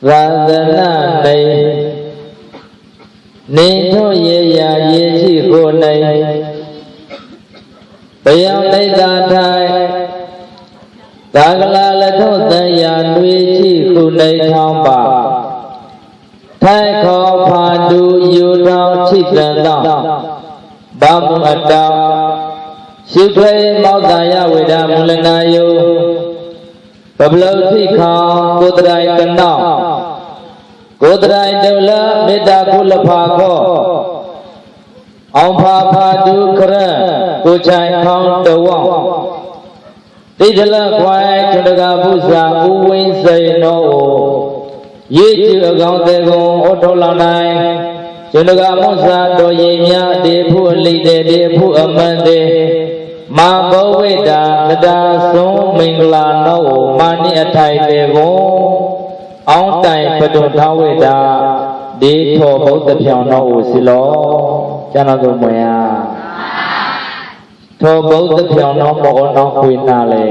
သာသနာ၌နေထို့ရေရာရေရှိကို၌ဘယံလိတာထိုင်သာကလာလက်ထုတ်တန်ရာတွေရှိခု၌ထောင်းပါထိုင်ခေါ်ဖာတူယူတော်ချိကံတော်ဘာမုအတောရှိထွေမောတ္တယဝေဒမူလနာယုပပလုတိခေါကိုတရိုင်ကနောကိုတရိုင်ဒုလမေတ္တာကုလဖာခောအောင်ဖာဖာတူခရကိုချိုင်ခေါတဝောတိထလခွိုင်ချွန်တကဘုဇာဥဝိဉ္စိနောရေကျအကောင်တေကုံဩထောလောင်နိုင်ချွန်တကမုဇာတော်ရင်များတေဖုအလိတေတေဖုအမန္တေမာဘောဝိတာတတာဆုံးမင်္ဂလာနောမာနိအထိုင်တေကုံအောင်တိုင်ပတုထဝိတာဒေထောဘုဒ္ဓဖြောင်းနောစီလောကျမ်းတော်မွေယထောဘုဒ္ဓဖြောင်းနောမောနောခွေနာလေ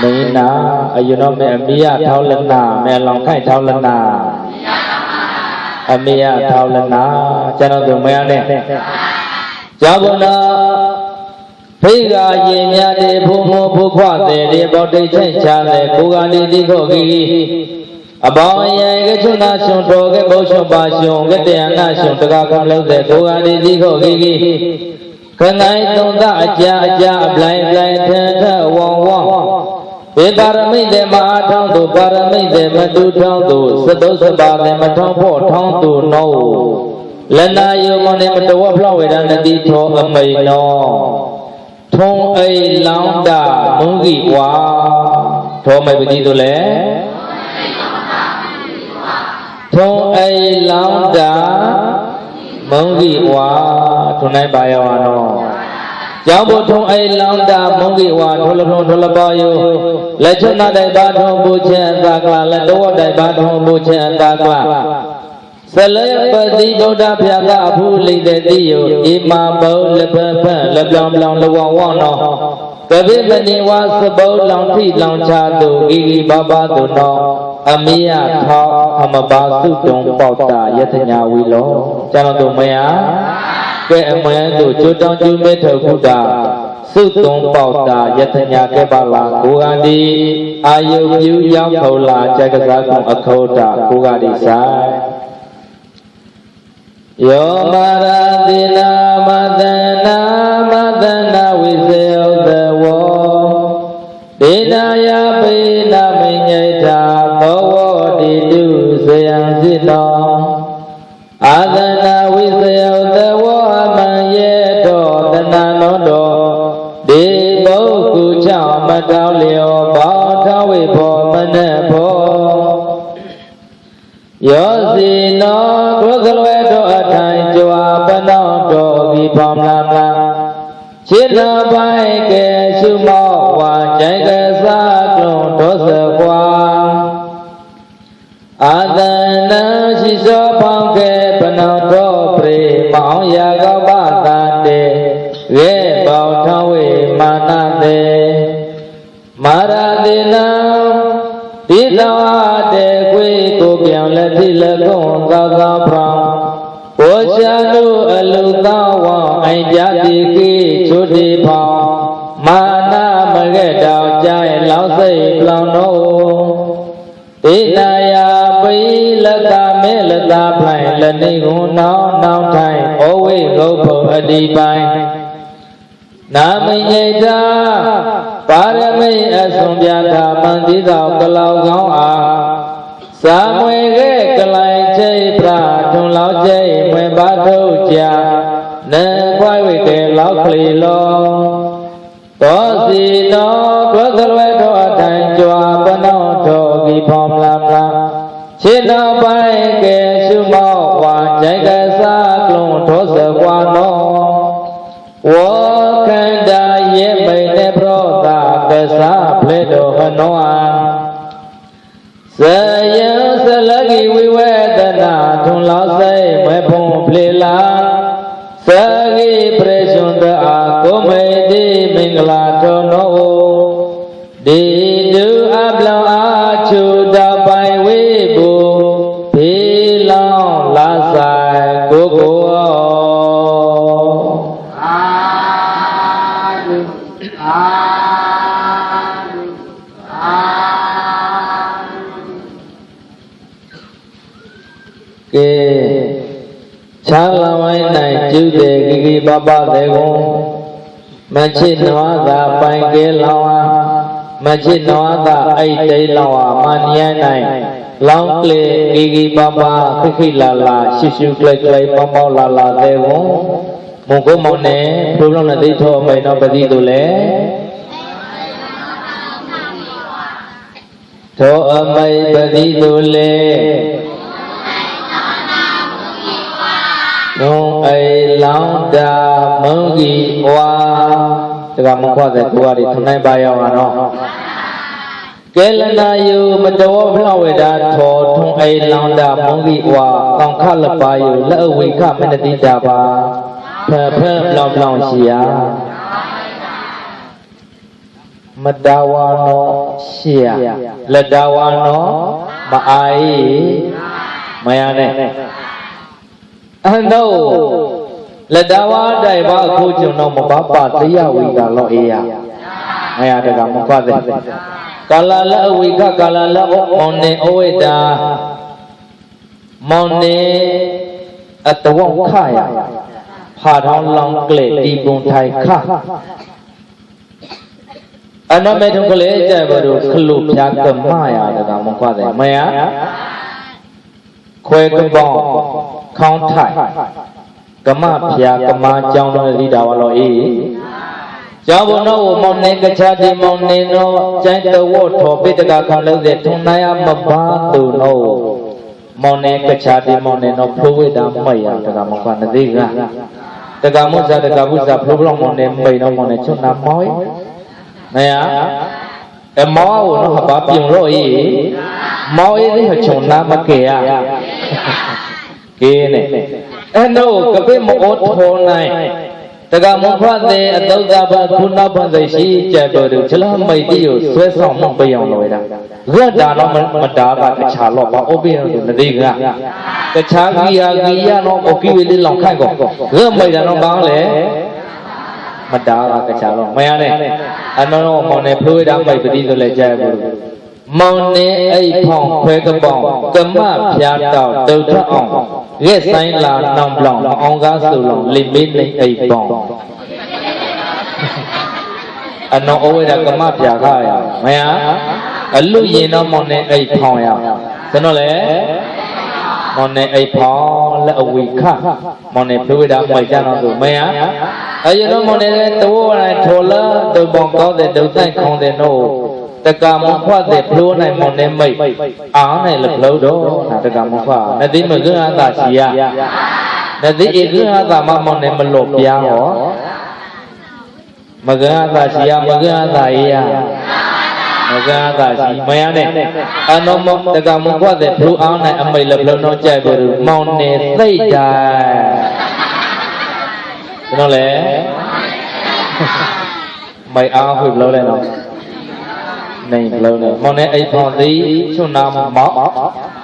မိနာအယုနောမေအမိယထောလနာမေလောင်ခိုက်ထောလနာအမိယထောလနာကျမ်းတော်မွေယနဲ့ဇာဘုနာဖိကရေမြတ်တေဘုံမောဘုခွတဲ့ဒီဘောတိတ်ချိတ်ချတဲ့ကိုကတိတိခောဂီအပေါင်းယေကချုနာရှင်တော်ကဘောရှင်ပါရှင်ကတယနာရှင်တကာကံလုံးတဲ့ကိုကတိတိခောဂီခဏိုင်းသုံးသအကြာအပလိုင်းထန်ထဝောဝောဘေပါရမိတ်တဲ့မအားထောင်းသူပါရမိတ်တဲ့မတူထောင်းသူသတုစပါတဲ့မထောင်းဖို့ထောင်းသူနောလနာယုံမနေမတော်ဖလောက်ဝေဒနတိထောအမိန်နောထုံအိလောင်းတာမုန်းကြီးဝါထောမိတ်ပတိတို့လေထုံအိလောင်းတာမုန်းကြီးဝါထုံနိုင်ပါရောနောကျောင်းဘုထုံအိလောင်းတာမုန်းကြီးဝါထိုလထုံထိုလပါယလက်ချွတ်နာတိုက်ပါထုံဘုချင်သာကလာလက်တော်တိုက်ပါထုံဘုချင်သာကလာဆလေပတိဗုဒ္ဓဖျာကအဖူလိတ်တဲ့တိယဣမာဘုလပဖလက်ပြောင်းပြောင်းလဝဝနောကဗိမဏိဝါစပုလောင်ထိလောင်ချတုဂီဂီဘဘတုနောအမိယထောအမဘာစုတုံပေါတာယတညာဝီလောကျန်တော်မယကဲအမယတုကျွတောင်းကျူမေထုကုတာစုတုံပေါတာယတညာကဲပါလာကိုအန္တိအာယုပြုရောက်ခေါလာကြက်ကစားကုအခௌတာကိုကတိဆိုင်ယောမာရတိနာမတနာဝိစေယသဝောဒေနာယပိနာမိညိတာသောဝတိတုဇယံစိတောအာသနာဝိစေယသဝောအမံယေတောတနာနောတောဒေဘုကုချမတောင်းလျောဘောထဝိဘောမနဘောယောစီနောဒုက္ခလွယ်တော်အထိုင်ကြွာပနောတော်ဒီဖောင်းလာလာခြေနာပိုင်းကဲရှုမောဝါကြိုင်ကစားကလွန်တော်စကွာအာသနာရှိစောဖောင်းကဲပနောတော်ပြေမောင်ရာကောပတာတေရေပေါထောင်းဝေမာနတေမာရတိနာဒီသောတဲ့ခွေကိုပြောင်းလက်တိလက်ကုံသာသာဖောင်းဘောရှာလူအလူသောဝံအိုင်ကြတိကိချိုတိဖောင်းမာနမကဲ့တောင်ကြဲလောက်စိတ်လောင်တော့ဒေနာယပိလကမေလတာဖိုင်လက်နေကုံနောင်နောင်ထိုင်ဩဝိဂုတ်ဖို့အတိပိုင်နာမညိတာပါရမိတ်အစွန်ပြတာမန္တိတော်ကလောက်ကောင်းအားသာမွေခဲ့ကလိုင်ချိတ်ပြထွန်လောက်ချိတ်မွေပါထုတ်ကြနေခွိုက်ဝိကေလောက်ကလေးလောသောစီနောဒုက္ခလွယ်တော်အထိုင်ကြွာပနောတော်ဒီဖောင်းလာလာခြေတော်ပိုင်းကဲရှုမောဝါကြိုက်ကစားကလွန်ထောစကွာနောဝေါခန္ဓာယေမိန်နေပရောတာကစားဖလေတော်ဟနောဇယံဆလကိဝိဝေဒနာထွန်လောက်စိတ်မဖုံဖလေလာသဂိပရိရှုံတအာကိုမေတိမင်္ဂလာထောနောဒီတုအပလောအာချုတပိုင်ဝိ chán la mai này chữ đề ghi ba ba đề gồm mà chỉ nói là bài kế lao mà chỉ nói là ai đây lao mà nhé này lao kle ghi ba ba khi là siêu kle ba ba là đề gồm một cô mong nè problem là đi thôi mày nó phải đi tụ lẽ thôi mày phải đi tụ lẽ nông ai lão đà mông gì qua tất cả mong qua để qua đi thằng này bao nhiêu nó cái lần này yêu mình đâu có lâu về đã thọ thằng ai lão đà mông gì qua còn khá là bao nhiêu lỡ vì khá mình đi đà ba phê lòng xìa mà đào nó xìa là đào nó mà ai mày này anh đâu là đào đại ba khu trường nó mà bà tí à vì cả lo à mày được cả một phát đấy cả là vì cả là món này ôi đà món này ở tàu khai à hà thong long kle đi bùng thái khá anh nói mấy thằng kle chạy vào được khlut nhà cầm mai à được cả một quả đấy mày á khoe cầm bò không thải cầm ma pia cầm ma trong nó đi đào vào ý cháu bố nó mong nên cái cha đi mong nên nó chạy tàu vô thọ biết tất cả không lâu dệt thùng này mà ba từ nó mong nên cái cha đi mong nên nó phù với đám mày à tất cả một phần là gì cả tất cả một gia tất cả một gia phù lòng mong nên mày nó mong nên chút nám mói này á em máu nó hợp bắp dùng rồi mói đấy là chồng nam mà kìa kìa này em đâu cái bên một ô thô này tất cả một phát này ở đâu ra ba phun nào ban giấy xí chạy bờ được chứ là mày đi ở xuôi sông mong bây giờ rồi đó gỡ đá nó mà đá ra cái chả lọ bao ô bên nó đi ra cái chả kia nó có kia đi lòng khai cổ gỡ mày ra nó báo lẽ mà đá ra cái chả lọ mày này anh nó mong này phơi đá mày phải đi rồi lại chạy bờ mong này ai phong khoe cái bỏng cầm má pia tàu từ thọ ong ghét say là nòng lòng ong gá sầu lòng lim bên này ai bỏng anh nó ôi đã cầm má pia khai à mày á anh lưu gì nó mong này ai phong à thế nó lẽ mong này ai phong là ở quỷ khác mong này phơi đá mày cha nó rồi mày á ở dưới đó mong này tôi này thua lỡ tôi bỏng có để đầu tay không để nổ tất cả một khoa để phô này một nêm mày áo này lực lâu đó tất cả một khoa này tí mà cứ ăn ta xì à này tí cứ ăn ta mà một nêm mình lột bia hả mà cứ ăn ta xì à mà cứ ăn ta ý à mà cứ ăn ta xì mày ăn này anh nó một tất cả một khoa để phô áo này anh mày lực lâu nó chạy vừa được mong nè xây dài nó lẽ mày áo hụt lâu đây nào này lâu này món này ai phong tí số năm mỏ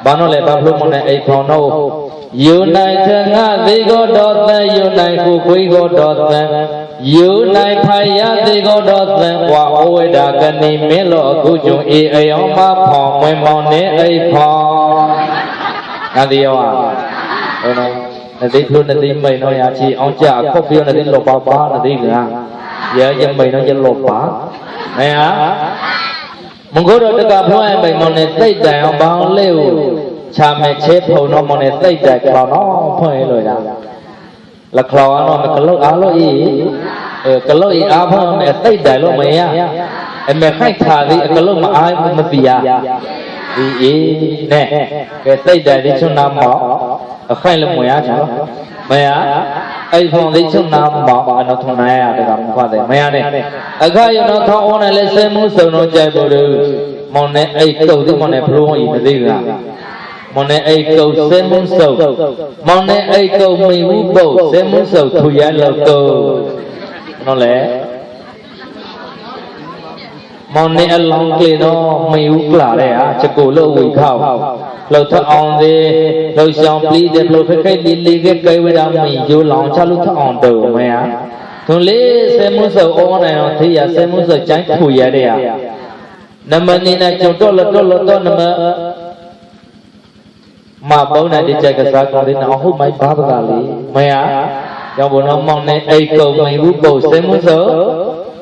bán nó lại bán luôn món này ai phong đâu yêu này thằng ngã đi có đọt này yêu này cô quý có đọt này yêu này phải ya đi có đọt này qua ôi đã cần đi mẹ lo cô chung y ai ông má phong mấy món này ai phong ăn đi à này đi luôn này đi mày nói à chị ông cha không biết này đi lột bao ba này đi nữa giờ dân mày nó dân lột bá này á mong cố được tất cả phụ em bảy món này tây đại ông bao liều cha mẹ chế phù nó món này tây đại khlo nó phải rồi đó là khlo nó mà cái lối áo lối ý cái lối áo phải mẹ tây đại lối mày á em mẹ khách thà đi cái lối mà ai mà vì à ý nè cái tây đại đi trong nam mỏ khai là mày á cháu mày á ai phong đi trong nam mỏ nó thằng này à để làm qua đây mày này ở khai nó thọ này lên xe mua sầu nó chạy bờ đường món này ai cầu thì món này luôn gì mà đi ra món này ai cầu xe mua sầu món này ai cầu mì mũ bầu xe mua sầu thui giá lợn cầu nó lẽ món này ăn lòng kia nó mì mũ là đấy à cho cô lỡ quỷ khảo lỡ thọ on đi lỡ xong pli để lỡ phải đi cái cây với đam mì vô lòng cho lúc thọ on từ mày á thường lý xe mua sầu ô này nó thì à xe mua sầu tránh thui giá đấy à nằm bên này chúng tôi là nằm mà bố này đi chạy cái giá còn đi nó hút máy phá bạc lý mày à trong bộ nó mong này ai cầu mày bút bầu xem muốn số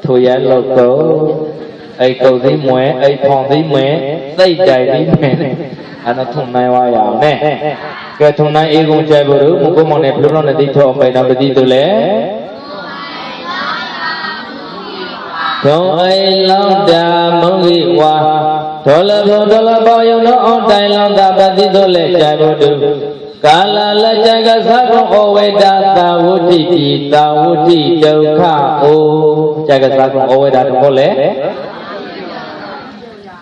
thôi ya lột cỡ ai cầu đi mẹ ai phòng đi mẹ tay chạy đi mẹ anh nó thùng này hoa ảo nè cái thùng này ai cũng chạy bộ được một cô mong này lúc nó đi thọ mày nào đi từ lẽ thọ ai lòng đà mong đi qua thọ là bao nhiêu nó on tay lòng đà bắt đi từ lẽ chạy bộ được cả là chạy cái sát con ô về đa ta vô thị đâu khá ô chạy cái sát con ô về đa không có lẽ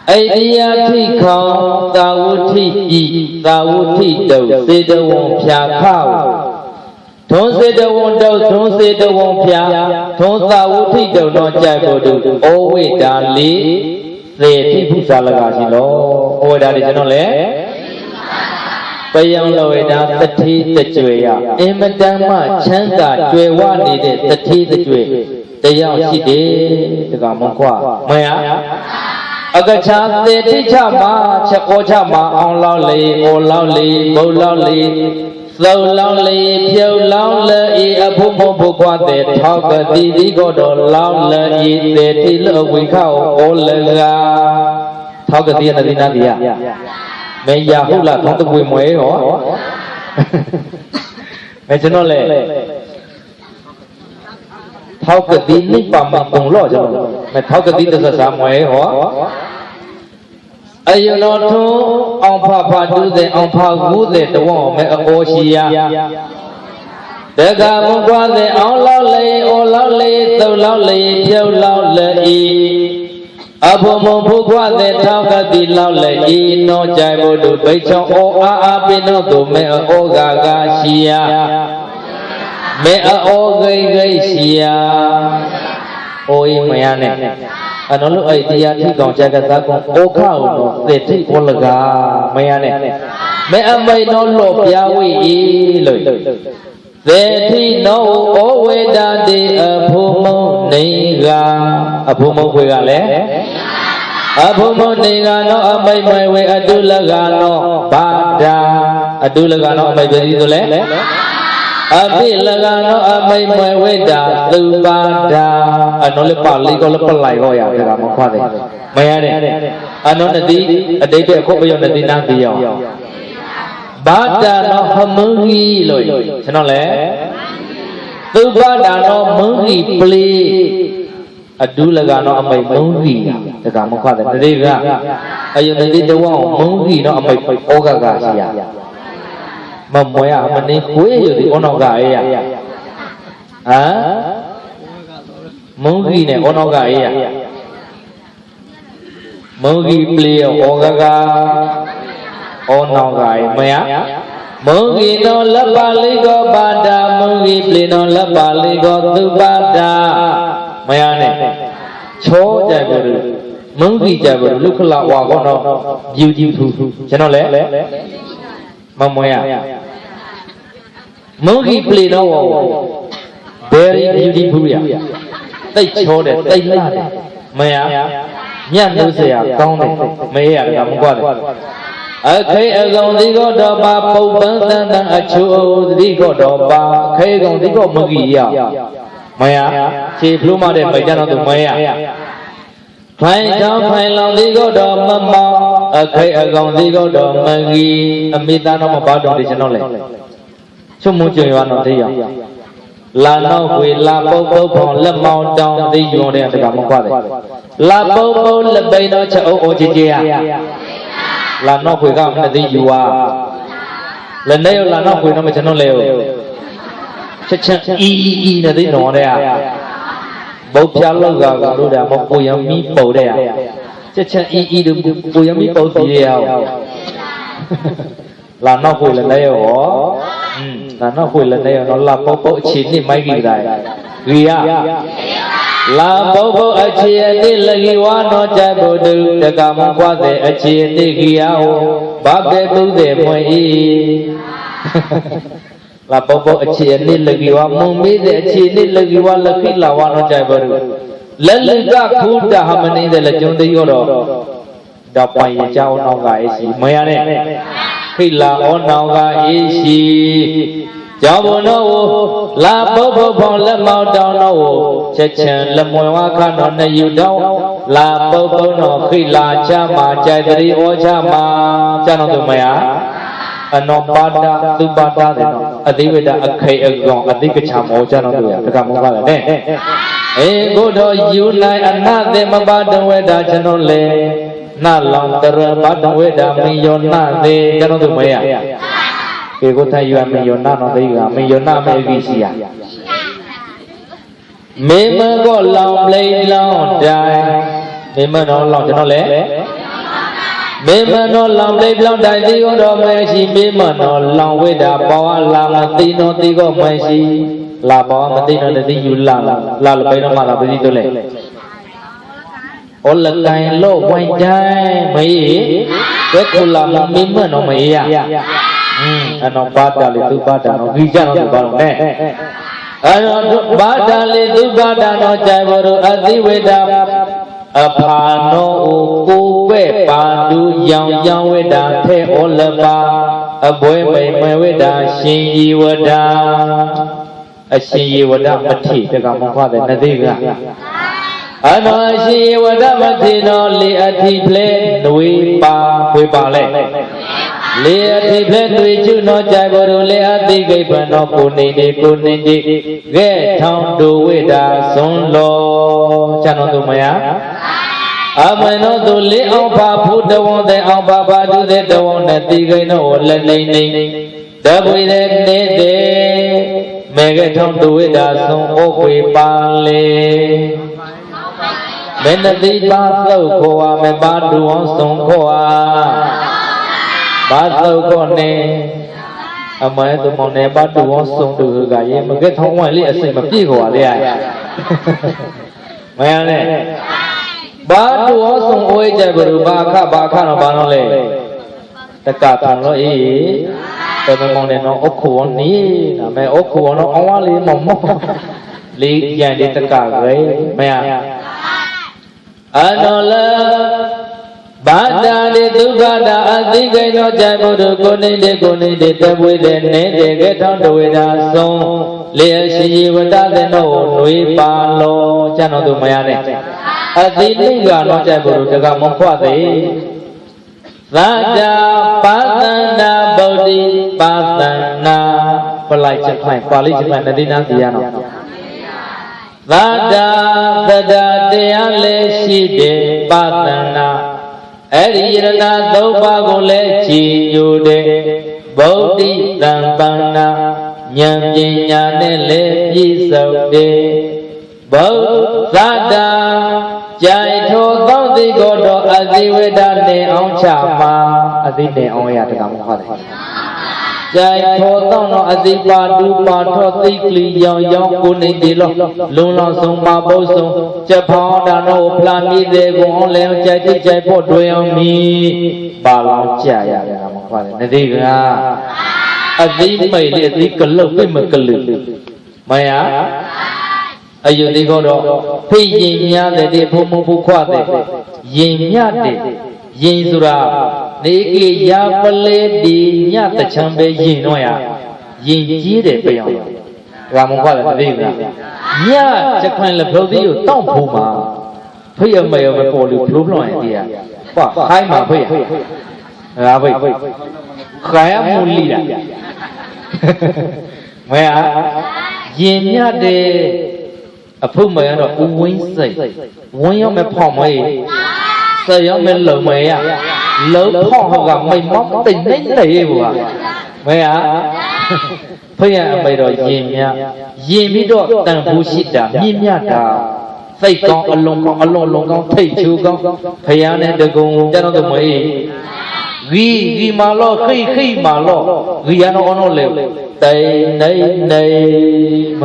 ai đi thi không ta vô thị đâu sẽ đâu vòng phá khao thốn sẽ đâu vòng đâu thốn sẽ đâu vòng phá thốn ta vô thị đâu nó chạy bộ được ô về đa lý sẽ thi phúc sa là cái gì đó ô về đa đi cho nó lẽ bây giờ lời đã tất thi tất chuệ à em đang mà chán cả chuệ qua đi để tất thi tất chuệ bây giờ chỉ để cái món quà mày à ở cái cha để thi cha mà cha cô cha mà ông lao lì bố lao lì lâu lao lì phiêu lao lì ở phụ mẫu phụ qua để thao cái đi có đồ lao lì để thi lỡ quý khảo ô lơ ga thao cái tiền là đi nào đi à mày già hút là không có quyền mới hả mày cho nó lệ thao cái tin ní bằng bằng cùng lo cho mày thao cái tin từ sao mới hả ai yêu nó thu ông pha du de ông pha gu de đâu mày ở Osia để cả mong qua de ông lao lệ tàu lao lệ theo lao lệ Abu mumpu kuat thao cái tin lao lệ y nó chạy bộ được bảy trong ô a bên nó tụ mẹ ở ô gà xia mẹ ở ô gây xia ôi mẹ này nó lúc ấy thì còn chạy cái giá con ô khao nó để thì ô là gà mẹ này mẹ mày nó lột ya y lời để thì nó ô quê đa đi ở phụ mẫu này gà ở phụ mẫu quê gà lẽ ở phụ mẫu này gà nó ở mày quê ở đu là gà nó ba đa ở đu là gà nó mày về đi rồi lẽ ở bị là gà nó ở mày quê đa từ ba đa ở nó lấy bảo lý có lấy bảo lại gọi à cái gà mong khoa này mày này ở nó là đi ở đây cái khúc bây giờ là đi năng đi à ba đà nó không mừng gì rồi cho nó lẽ từ ba đà nó mừng gì pli adu là nó mày mừng gì tất cả mọi cái này đi ra bây giờ này đi đâu không mừng gì nó mày phải ô gà gì à mà mỗi à mình đi cuối rồi thì ô gà ấy à mừng gì này ô gà ấy à mừng gì pli ô gà ô nó gái mày á mừng gì nó lấp ba lý có ba đa mừng gì pli nó lấp ba lý có tư ba đa mày á này chó chạy vào được mừng gì chạy vào được lúc là hòa con nó diêu thu cho nó lẽ mà mày á mừng gì pli nó very beautiful ya tay chó đấy tay la đấy mày á nhăn nước xe à con này mày à làm qua đấy ở khi ở gồng đi có đò ba bầu bắn tan đang ở chỗ đi có đò ba khi gồng đi có mực gì à mày à chỉ plu mà để mày cho nó tụi mày à phải cho phải lòng đi có đò mầm mò ở khi ở gồng đi có đò mực gì âm ta nó mà bao đồng đi cho nó lại chúng muốn chơi vào nó thì à là nó quỳ là bầu phòng lâm màu trong đi dùng để tất cả mọi qua đấy là bầu là bay nó chở ô chị à là nó quỳ cao nó đi dù à lần đây là nó quỳ nó mới cho nó lều chắc y là đi nó đây à bầu pia lâu gà luôn đấy một bùi mi bầu đây à chắc y được bùi mi bầu gì đấy là nó quỳ lần đây hả là nó quỳ lần đây nó là bầu chín thì mấy gì đấy ghi à là bầu ở chia đi là ghi qua nó chạy bộ được để cả mong qua để ở chia đi ghi áo ba bé bưng để mọi là bầu ở chia đi là ghi qua mong biết để chia đi là ghi qua là khi là qua nó chạy bộ được lần lượt các khu đã ham mình để là chúng tôi có đó đọc bài cháu nó gái gì mấy anh này ခိလာဩနောကအေရှိကြောင့်ဘုံတော်လာပုပ်ဖို့ဖောင်းလက်မောက်တောင်းတော်ချက်ချံလက်မွန်ဝါခတော်နှစ်ယူတော်လာပုပ်ဖို့တော်ခိလာချမှာကြိုက်တရီဩချမှာကျန်တော်သူမယာအနောပါဒသုပါဒတဲ့နော်အတိဝိဒအခိအကောင်အတိကချမောကျန်တော်သူရတကမောပါလေတဲ့အေကိုတော်ယူနိုင်အနသေမပါတဝေဒကျွန်တော်လေနာလောင်တရပါတဝေဒမယောနာသေးကျန်တော်သူမယာေကိုထိုင်ရမယောနာနော်တိကမယောနာမေကိစီယမေမကောလောင်ပလိန်လောင်တိုင်းမေမနော်လောင်ကျွန်တော်လေမေမနော်လောင်ပလိန်လောင်တိုင်းဒီကိုတော့မရှိမေမနော်လောင်ဝိတာဘောလာမသိနော်ဒီကိုမရှိလာဘောမသိနော်တိယူလာလပိတော့မှလာပတိတို့လေဩလကိုင်လို့ဝိုင်းတိုင်းမေဘယ်ကိုလာမေမနော်မေရအနောပါဒလေသူပါဒနော်ဒီကြတော့ဘာလို့လဲအနောပါဒလေသူပါဒနော်ကြိုင်ဘောရအတိဝေဒအဖာနောကိုပဲ့ပါတူရောင်ရောင်ဝေဒထဲဩလပါအပွဲမိန်မဝေဒရှင်ဤဝဒအရှင်ဤဝဒမထိတကမခွတဲ့နသိကအနောရှင်ဤဝဒမထိနော်လေအထိဖလဲနွေပါခွေပါလဲလေအထိဖဲတွေ့ကျွနောကြိုင်ဘောရလေအတိကိပနောကိုနေဒီကဲထောင်းတူဝိတာဇွန်လောကျန်တော်သူမယာအမနောသူလေအောင်ပါဖူးတဝွန်တဲ့အောင်ပါပါသူတဲ့တဝွန်နဲ့တိကိနောလက်နေနေတပွေတဲ့နေတဲ့မေကထောင်းတူဝိတာဇွန်ဩခွေပါလေမေနတိပါသုတ်ခေါ်ဝါမေပါတူအောင်ဇွန်ခေါ်ဝါဘာသုတ်ကောနေအမဲသူမောင်နေပါတူအောင်စုံတူကရေမကက်ထောင်းဝိုင်းလေးအစိမ့်မပြည့်ခေါ်လေရမရနဲ့ဘာတူအောင်စုံအိုးကြဘရူဘာခတော့ဘာလို့လဲတကထောင်းလို့အေးတမမောင်နေတော့အခုဝနီနာမဲအခုဝတော့အဝါလေးမောင်လေးကြံတဲ့တကရေမရအနော်လာဘာတာလေဒုက္ခတာအသိကိနောကြိုင်ဘုဒ္ဓကိုနေတဲ့တပွေတဲ့နေတဲ့ကထောင်းတဝေတာဆုံးလေအရှိဝတ္တတဲ့နောနွေပါလောကျန်တော်သူမရနဲ့အသိနိကနောကြိုင်ဘုဒ္ဓတကမခွသေးသာတာပါသန္တာဗုဒ္ဓိပါသန္နာပလိုက်ချက်ဖိုင်ပါဠိချက်ဖိုင်နတိနာစီရနောသာတာသဒ္ဒတရားလည်းရှိတယ်ပါသန္နာအဲ့ဒီယရဏသုံးပါးကိုလည်းကြည်ညိုတဲ့ဗုဒ္ဓိတံပန္နာဉာဏ်ပညာနဲ့လည်းပြည့်စုံတဲ့ဗုဒ္ဓတာကြိုင်ထိုသောတိကိုတော့အဇိဝေဒနဲ့အောင်ချမှာအသိနဲ့အောင်ရတကမဟုတ်တယ်ကြိုင်ထိုသောတော့အဇိပါတူပါထောသိကလီရောင်ရောင်ကိုနေတယ်လို့လုံလောက်ဆုံးပါပုဆုံးချက်ဖောင်းတာတော့ဖလာမိတဲ့ကိုအောင်လဲကြိုက်ကြိုက်ဖို့တွေ့အောင်မီပါလောင်ကြရတာမဟုတ်တယ်နတိကအသိမိတ်လေအသိကလုတ်ပြမကလုမယအယုတိကောတော့ဖိရင်များတဲ့ဖုံဖုံဖုခွတဲ့ရင်မြတဲ့ရင်ဆိုတာနေကေရပလေဒီညတချံပဲရင်တော့ရရင်ကြီးတယ်ပြောင်းဒါမှမဟုတ်လားမသိဘူးလားညချက်ခွန်းလက်ဖုံးသေးကိုတောင့်ဖို့မှာဖိရမရမပေါ်လို့ဘလို့လွှန်ရင်တရားကွာခိုင်းမှာဖိရဒါဖိခိုင်းမှုလိတာမရရင်မြတဲ့အဖုမရတော့ဦးဝင်းစိတ်ဝင်းရောမဖောက်မေးစရောမလုံမေးရလုံဖောက်ဟောကမိတ်မောတိတ်နေနေဘူးမရဖယားအမေတော့ရင်မြရင်ပြီးတော့တန်ဖိုးရှိတာမြင့်မြတ်တာစိတ်ကောင်းအလုံးကောင်းအလုံးလုံးကောင်းထိတ်ချိုးကောင်းဖယားနဲ့တကုံကျတော့တမွေဂီမာလောခိမာလောဂီရနောနောလေတိတ်နေနေမ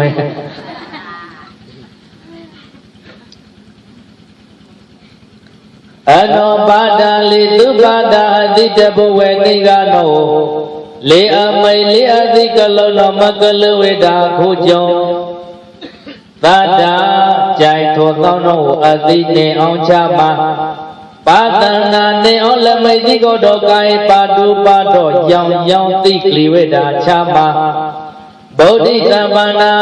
အနောပါဒလေသူပါဒအတိတဘဝေနိဂနောလေအမိတ်လေအသိကလုံးတော်မကလဝေတာခုကြုံသတ္တာကြိုင်ထိုသောတော်အသိနေအောင်ချမှာ ပါတနာနေအောင်လမိတ်တိကိုတော့ကာယပါတုပါတော့ရောင်ရောင်သိကလေးဝေဒာချမှာဗုဒ္ဓကမ္မနာ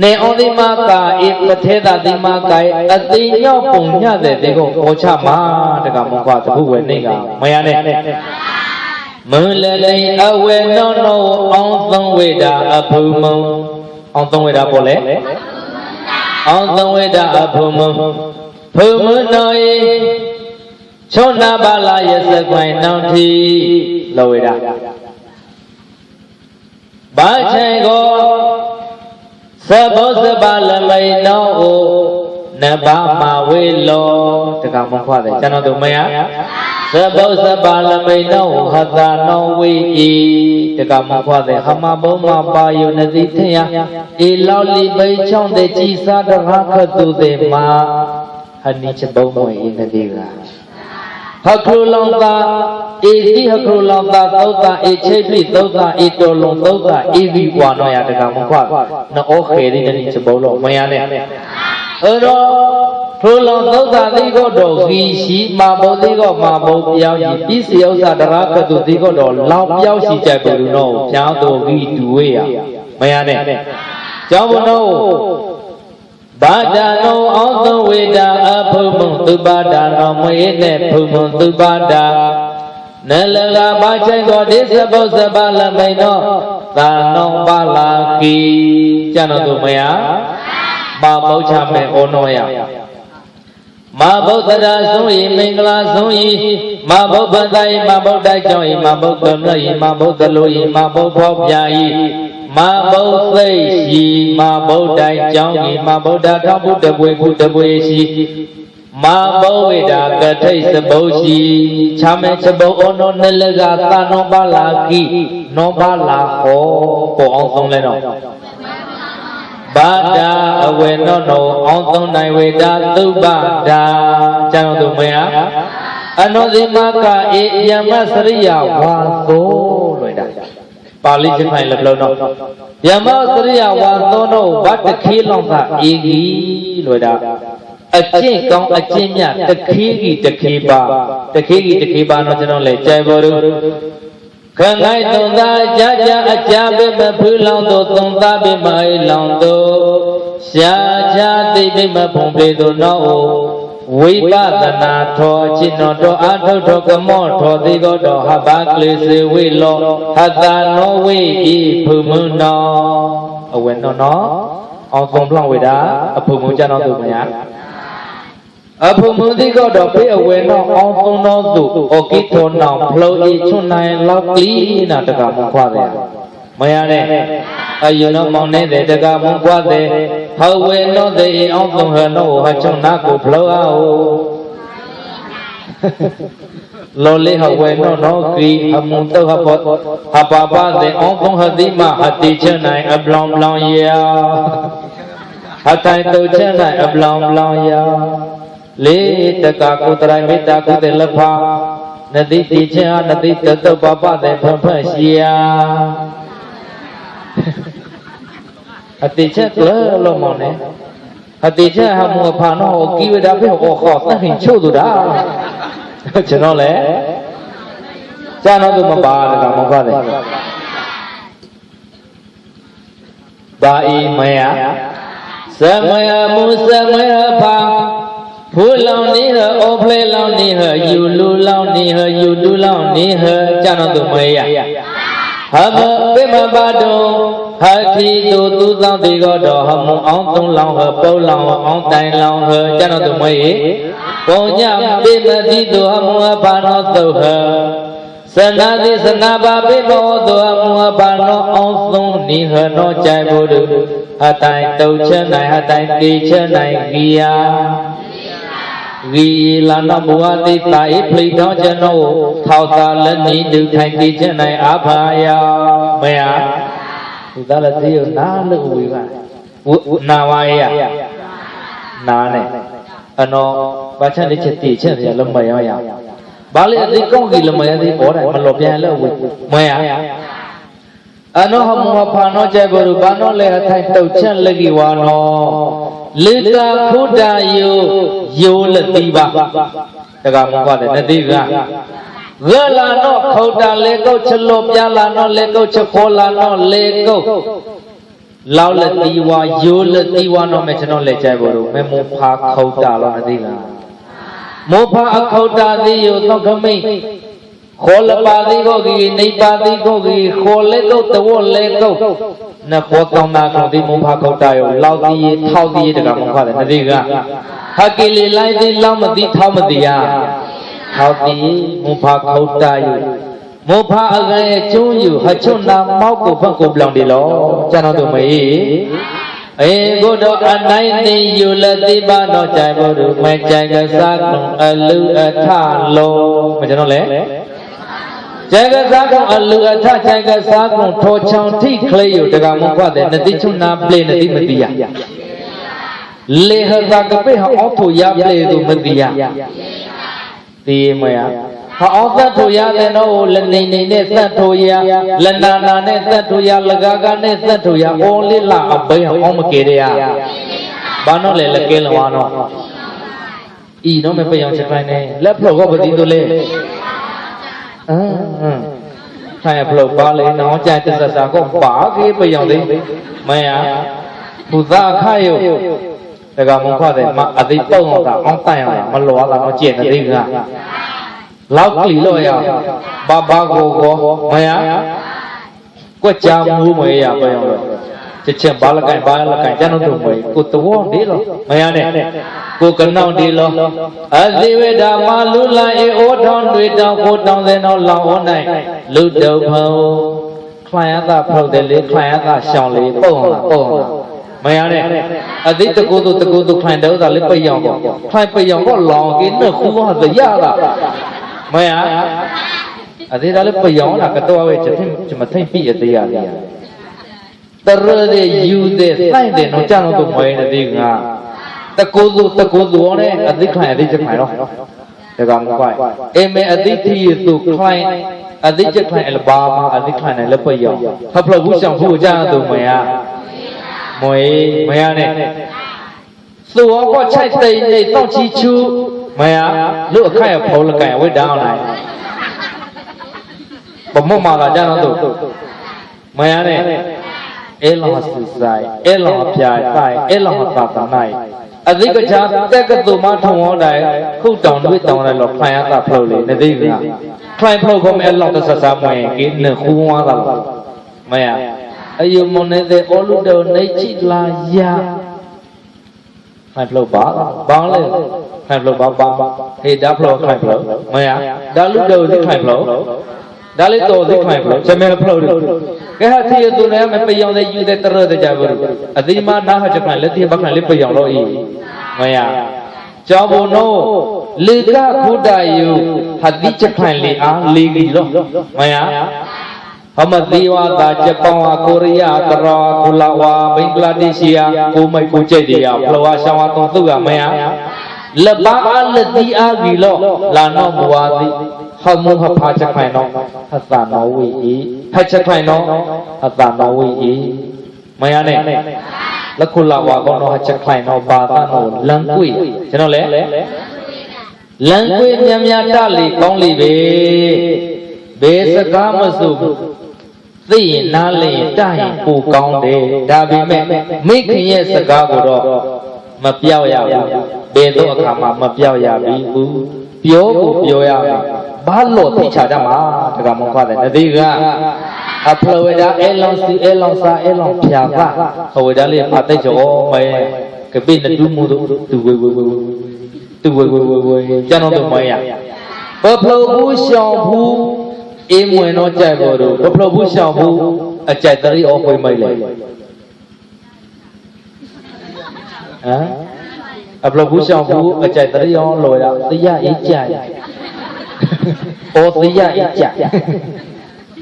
နေအောင်ဒီမှာကာဧပထေတာဒီမှာကာအတိညောပုံညတဲ့ဒီကိုဟောချမှာတကမောကတခုဝဲနေကမရနဲ့မလလိအဝေနောနောအောင်သုံးဝေဒာအဖုမုံအောင်သုံးဝေဒာပေါ့လေအောင်သုံးဝေဒာအဖုမုံဖုမုံတော်ဤချုံနာပါလာရစကွိုင်နောင်ထီလောဝေဒာဘာချိုင်ကိုသဘောသဘာလမိန်နောနဘာမဝေလောတကမောခွာတယ်ကျွန်တော်တို့မရသဘောသဘာလမိန်နောဟတာနောဝေဤတကမောခွာတယ်ဟမဘုံမပါယုနတိထင်ရဤလောက်လီပိချောင်းတဲ့ကြည်စားတကားခတ်သူတဲ့မှာဟနိချဘုံမွေဤနတိကဟခရုလောင်သာဧတိဟခရုလောင်သာသုတ်တာဧချိပိသုတ်တာဧတော်လုံးသုတ်တာဧဝိဝါနောယတကမခွနောခေရိတတိချဘောလောမယနဲ့အဲ့တော့ခရုလောင်သုတ်တာတိကိုတော်ဂီရှိမာဘောတိကိုမာဘောပြောင်းရှိပိစိဥစ္စာတရာကတုတိကိုတော်လောင်ပြောင်းရှိကြပြီလို့နော်ပြောင်းတော်ဂီတူဝေးရမယနဲ့ကြောင့်ဘုနောဘာဒာနောအောင်သုံးဝေဒာအဖုံမုံသူပါဒာနောမွေနဲ့ဖုံမုံသူပါဒာနလကဘာချိုင်တော်ဒီသဘုသဘာလမိန်နောသာနောပါလာကီကျန်တော်သူမယမဘုချမေဩနောယမဘုဒ္ဓရာဆုံးဤမင်္ဂလာဆုံးဤမဘုဗ္ဗတိုင်မဘုဒ္ဓကြောင့်ဤမဘုဒ္ဓလွတ်ဤမဘုဒ္ဓလိုဤမဘုဖောပြာဤမဘုသိရှိမဘုဒ္ဓကြောင့်ဤမဘုဒ္ဓထောက်ဘုဒ္ဓပွေခုတပွေရှိမဘောဝေဒာကထိတ်သဘုရှိချမေချဘုဩနောနလကသာနောပါလာကိနောပါလာဟောပေါ်အောင်ဆုံးလဲတော့ဘာဒာအဝေနောနောအောင်သုံးနိုင်ဝေဒာသုဘဒာကျန်တော်သူမယအနောဇိမကဧယမစရိယဝါသောလွယ်တာပါဠိချင်းဖိုင်လည်းဘလို့နော်ယမစရိယဝါသောနောဘာတခေလောကဧဂီလွယ်တာအကျင့်ကောင်းအကျင့်မြတ်တခေကြီးတခေပါတခေကြီးတခေပါတော့ကျွန်တော်လည်းကြိုက်ပေါ်လို့ခငိုင်းသုံးသားကြကြအကြပေမဖူးလောင်တို့သုံးသားပေမအေးလောင်တို့ရှားချသိပေမဖုံပေတို့နောဝိပဿနာထောจิตတော်အာထုထောကမောထောတိကောတော်ဟဘကလေစေဝိလောဟတာနောဝိဤဖုမုနောအဝေနောနောအောင်သုံးပလောင်ဝေတာအဖုမုကြတော်သူမညာအဖုမုတိကောတော်ဖေအဝေနောအောင်သုံးတော်သူဩကိထောနောဖလောဤချွတ်နိုင်လောက်ကလီနာတကမခွာတယ်မရတဲ့အယုံတော်မောင်နေတဲ့တကမခွာတယ်ဟောဝေနောတေအောင်သုံးဟနောဟချုံနာကိုဖလောအားလောလေဟဝေနောနောကိအမုံတောဟဘောဟပါပတေအောင်သုံးဟတိမအတိချနိုင်အပလောင်ပလောင်ယာအတိုင်တုချနိုင်အပလောင်ပလောင်ယာလေတကကုတရိုင်မေတ္တာကုတေလဖာနတိတိချာနတိတတုပပတေဖဖရှိယာအတိချက်လောမောင်းနေအတိချက်ဟာမောဖာနောကိဝဒဖေဟောခေါသခင်ချုပ်သူတာကျွန်တော်လည်းကျန်တော့သူမပါတကမဟုတ်တယ်ဘာဤမယသမယမုသမယဖာဖူလောင်နေဟဩဖလေလောင်နေဟယူလူလောင်နေဟယူတူလောင်နေဟကျန်တော့သူမယဟမပိမပါတောဟတိတုသူသောတိကောတော်ဟမုံအောင်သုံးလောင်ဟပုတ်လောင်အောင်တိုင်လောင်ဟကျန်တော်သူမွေပုံညပိမတိတုဟမုံအဘာနောသုဟစနာတိစနာပါပိမောတုဟမုံအဘာနောအောင်သုံးနိဟနောကြိုင်ဘုဒ္ဓဟတိုင်တုတ်ချက်နိုင်ဟတိုင်တိချက်နိုင်ဂီယာဂီလာနဘဝတိတာဣပလိတောကျွန်တော်ထောက်သာလက်နီဒုထိုင်တိချက်နိုင်အာဖာယမယသူသားလည်းသိရနာလို့ဝေပါနာဝါယနာနဲ့အနော်ဘာချက်လေးချက်တိချက်ပြလုံးမရရဘာလဲအသိကောင်းကြီးလုံးမရသေးဘောတိုင်းမလို့ပြန်လို့ဝေမယအနောဟမောဖာနောကြဘရုဘာနောလေဟထိုင်တုတ်ချက်လက်ကြီးဝါနောလေတာခုတာယိုလတိပါ တကမကွာတဲ့နတိကဂလာနောခေါတာလေကုတ်ချလို့ပြလာနောလေကုတ်ချခေါ်လာနောလေကုတ်လောက်လက်တီဝါယိုလက်တီဝါနောမဲ့ကျွန်တော်လက်ကြိုက်ဖို့လို့မေမောဖာခေါတာလို့နတိကမောဖာအခေါတာသည်ယောသောကမိခေါ်လပါသည်ကိုကြီးနေပါသည်ကိုကြီးခေါ်လေကုတ်တဝလေကုတ်နခေါ်တောင်းတာကိုဒီမောဖာခေါတာယောလောက်သည်ထောက်သည်တကမကွာတဲ့နတိကဟကီလီလိုက်သည်လောက်မသိထောက်မသိရထောက်သည်မောဖာခေါတာယောမောဖာအကဲကျုံးယူဟချုံနာမောက်ကိုဖတ်ကိုပလောင်ဒီလောကျွန်တော်တို့မေအေကိုတော့အနိုင်နေယူလက်တိပါတော့ကြိုင်ဖို့တို့မကြိုင်ကစားကုန်အလူအထလုံးမကျွန်တော်လေကြိုင်ကစားကုန်အလူအထကြိုင်ကစားကုန်ထောချောင်ထိခလေးယူတကမခွတဲ့နတိချုံနာပလေနတိမတိယလေဟသာကပေဟောထိုရပလေသူမတိယတီမယဟောသတ်ထိုရတယ်နော်လနေနေနဲ့သတ်ထိုရလနာနာနဲ့သတ်ထိုရလကာကနဲ့သတ်ထိုရအော်လေးလာအဘိဟောမကေရဘာနော်လေလကဲလဝါနော်ဤနော်မပြအောင်ချက်တိုင်းနဲ့လက်ဖလို့ကပတိတို့လေထိုင်ဖလို့ပါလေနော်ကြိုက်တဆာကောပါကေပြအောင်သေးမယဘုသာခယုတကမခွတဲ့မအသိပေါ့အောင်တာအောင်းတိုင်အောင်မလောတာတော့ကျင့်နေကလောက်ကလီလို့ရဘာဘာကိုမယကွက်ကြမူးမွေရပဲအောင်ချက်ချက်ဘာလကိုင်ကျွန်တော်တို့မွေကိုတော်ဒီလို့မယနဲ့ကိုကနောက်ဒီလို့အဇိဝေဒာမလူလာအေဩထောင်းတွေတောင်းကိုတောင်းတဲ့တော့လောင်ဝနိုင်လူတုပ်ဖုံခလိုင်ရတာဖောက်တယ်လေခလိုင်ရတာရှောင်းလေပုံမရနဲ့အသိတကူသူခိုင်တော့တာလေးပိတ်အောင်ပေါ့ခိုင်ပိတ်အောင်ပေါ့လောင်ကင်းနဲ့ခူးသွားသရတာမရအသေးတာလေးပိတ်အောင်လားကတော့ပဲချက်မသိပြည့်သေးရလေတရတဲ့ယူတဲ့စိုက်တဲ့တော့ကြောက်တော့မွေးနေသေးငါတကူသူနဲ့အသိခိုင်အသိချက်ခိုင်တော့ဒါကမကွိုက်အေမေအသိတိသူခိုင်အသိချက်ခိုင်အလဘာမှာအသိခိုင်နဲ့လက်ပိတ်အောင်ဖဖလို့ဘူးဆောင်ဖို့ကြတော့မရမွေမရနဲ့သူဟောကချိုက်သိနေတော့ချီချူမရလို့အခက်ဖော်လကန်ဝိတောင်းလိုက်ဘမမလာကြတော့သူမရနဲ့အဲလောစဆိုင်အဲလောပြိုင်ဆိုင်အဲလောသာသနိုင်အသိကချာတက်ကတူမထုံဟောတိုင်းခုတောင်တွေ့တောင်လည်းလောခိုင်ရတာဖလို့လေနေသိကခိုင်ဖလို့ခုမဲလောတဆဆမွေကင်းနေခူးဝါတာမရအယုံမနေတဲ့အောလူတော်နေချိလာရခိုင်ဖလို့ပါဘောင်းလေခိုင်ဖလို့ပါဟေးဒါဖလို့ခိုင်ဖလို့မရဒါလူတော်သိခိုင်ဖလို့ဒါလေးတော်သိခိုင်ဖလို့ချက်မဲဖလို့ကဲဟာတီသူနဲ့မပျောင်တဲ့ယူတဲ့တရတဲ့ကြဘူးအတိမနာဟချက်ခိုင်လက်တိဘခိုင်လေးပျောင်လို့ဤမရကြောင့်ဘုံတို့လေကဘုဒ္ဓယုဟာတိချက်ခိုင်လေးအားလေးကြီးလို့မရဟမတိဝါတာဂျပန်ဝါကိုရီးယားတရာကူလာဝါဘင်္ဂလားဒေ့ရှ်ယာကိုမိုက်ကိုကျိတ်တရားဖလဝါရှောင်းဝါတုံသူကမယလက်ပါအလက်တီအားကြီးလို့လာနောမဝါတိဟမှုဟဖာချက်ခိုင်တော့ဟသနောဝိဤဟချက်ခိုင်တော့ဟသနောဝိဤမယနဲ့လက်ခုလာဝါကောတော့ဟချက်ခိုင်တော့ပါသနောလန်ကွေကျွန်တော်လေလန်ကွေမြမြတလီကောင်းလီပဲဘေးစကားမစုသိရင်နားလည်တရင်ပူကောင်းတယ်ဒါပေမဲ့မိခင်ရဲ့စကားကိုတော့မပြောက်ရဘူးဘယ်တော့အခါမှမပြောက်ရဘူးပြောကိုပြောရမယ်ဘာလို့သိချာတတ်မှာတကမောခတဲ့နတိကအဖလဝေဒအဲလောင်စီအဲလောင်စာအဲလောင်ဖြာကဟဝေဒလေးဖတ်တဲ့ကြောမဲကပိနတူမှုတို့သူဝေကျွန်တော်တို့မရဘဖလဘူးရှောင်းဘူးအေးမွင်တော့ကြိုက်ဖို့တို့ဘဖလဘူးရှောင်းဘူးအကြိုက်တရီအော်ဖွေးမိတ်လေဟမ်အဖလဘူးရှောင်းဘူးအကြိုက်တရီအော်လော်ရသရအေးကြိုက်အော်သရအေးကြိုက်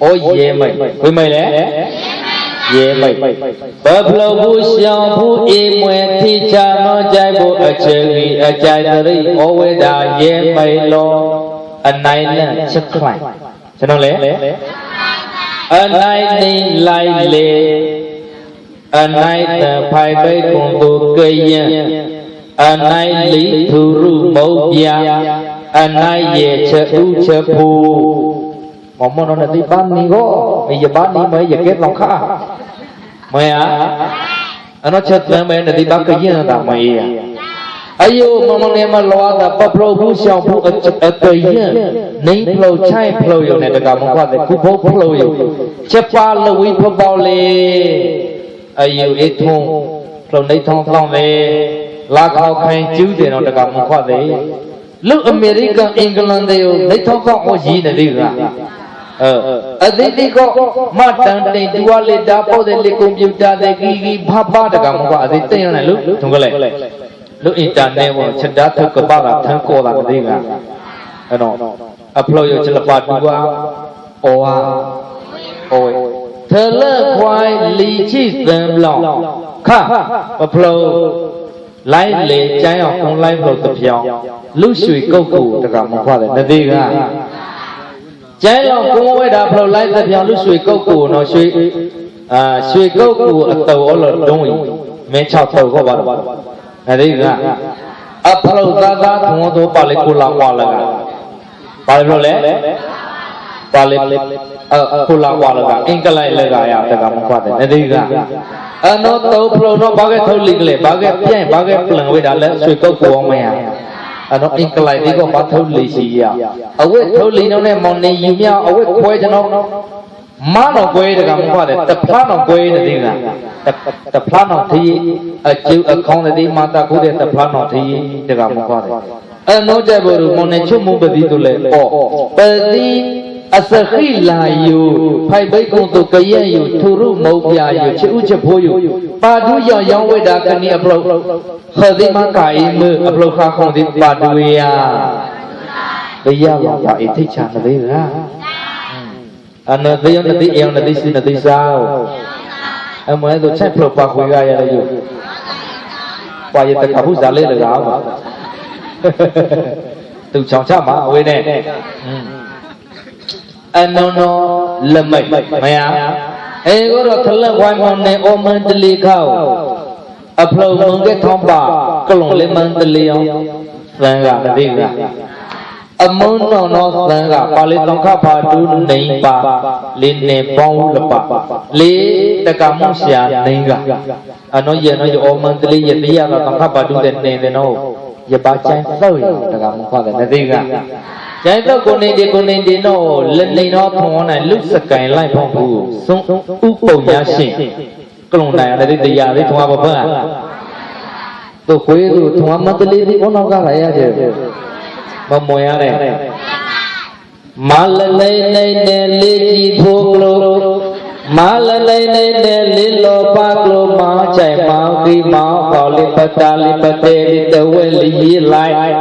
အော်ရဲမိတ်ဖွေးမိတ်လေရဲမိတ်ဘဖလဘူးရှောင်းဘူးအေးမွင်ထိချာတော့ကြိုက်ဖို့အချေကြီးအကြိုက်တရီအော်ဝေဒာရဲမိတ်လောအနိုင်နဲ့ချက်ခိုင်ကျွန်တော်လေအနိုင်နေလိုက်လေအနိုင်တဖိုင်ပိတ်ကုန်သူကရင်အနိုင်လိသူရုမုတ်ပြ anh nay về chợ u chợ phù mong nó là đi bán đi có bây giờ bán đi mấy giờ kết lòng khác mày nó chợt lên mày là đi bán cái gì là mày ayo mong em mà lo là bắp lô bù xào bù ở cái gì nín lô chai lô yêu này được cả mong qua để cú bố lô yêu chép ba lô ý phô bao lê ayo ít thùng lô này thong thong về lá khao khai chữ để nó được cả mong qua để lúc America England đều lấy thong thong có gì này đi ra ở đây đi có mà đang để đua lên đá bao để lấy computer để ghi ba được cả mong qua để tên này lúc thùng cái này lúc internet mà chân đá thưa các bạn là thằng cô là cái gì cả nó upload cho là bạn đua ôi thơ lơ khoai lý chi tầm lòng khá upload lấy lệ trái học không lấy upload tập nhau lúc suy câu cụ tất cả một khoa này là gì cả trái lòng cũng mới đã upload lấy tập nhau lúc suy câu cụ nó suy câu cụ ở tàu là đúng rồi mấy chào tàu có bạn này đấy cả upload ra thùng đó bà lấy cô làm qua là bà lấy lẽ bà lấy cô làm qua là anh cái này là ya tất cả một khoa này đấy cả nó tàu upload nó bao cái thâu lịch lệ bao cái pian bao cái lần với đã lấy suy câu của mày nó anh cái này đi có bao thâu lịch gì ở cái thâu lịch nó này mong này yêu nhau ở cái quay cho nó má nó quay được cả một khoa này tập phát nó quay được gì cả tập phát nó thì chịu ở không là đi mà ta cũng để tập phát nó thì được cả một khoa này nói cho bố mong này chung muốn đi tu lệ bởi vì asa khi là yêu phải bây công tu cái gì yêu thu ru mâu bia yêu chịu chấp hồi yêu ba đứa giờ yang với đã cái này upload khởi đi mà cái mưa upload khác không đi ba đứa bây giờ là phải thích chán là đấy ra nó đi nó đi em nó đi xin nó đi sao em mới tôi check pro pa khui ra ya đấy qua giờ tất cả phút giả lên được áo mà từ chọn chắc mà ở bên này nó lầm mày mày ê có rồi thật là quay mong này ôm mình tự li khao upload mong cái thông bạ có lòng lên mình tự li không là gà đi gà món nó là gà ba lên tông khắp ba đu nấy ba lên nè bao là ba lấy tất cả món xả nấy gà nó giờ ôm mình tự li giờ bây giờ là tông khắp ba đu nè nó giờ ba trái phơi tất cả món khoa là đi gà trái đó cô nên đi nó lên nó thong này lúc sạc cái lại phong phú sống u bầu nhà xịn cái lòng này là đi giờ đi thong bao nhiêu tôi quên rồi thong mà tôi đi có nó ra lại chứ mà mồi này mà lên nè đi thuốc lô mà lên nè đi lô bạc lô mà chạy mà khi mà họ đi bắt tê đi đâu quên đi lại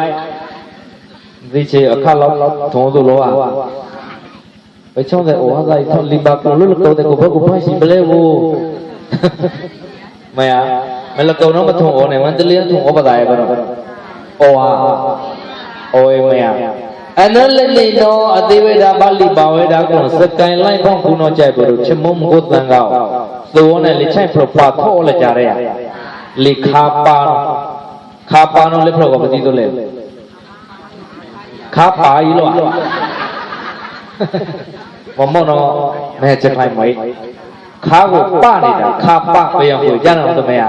vì chế ở khá lắm thong tôi lo ở trong này ủa này thằng li bạc lúc đầu này cũng phải xin bê vô mày là câu nó mà thong ổ này mà tôi liên thong ổ bà đại bà ôi mày anh lên đi nó ở đây đã ba li bảo ấy đã còn sắp cái lại phong phú nó chạy vào chấm mông cốt tăng gạo tôi này lấy chạy pro pa thô là chả đấy li khá pa nó lấy pro có gì tôi lấy khá pa ý lo mà mong nó mẹ chắc phải mấy khá của pa này là khá pa bây giờ người dân làm tụi mẹ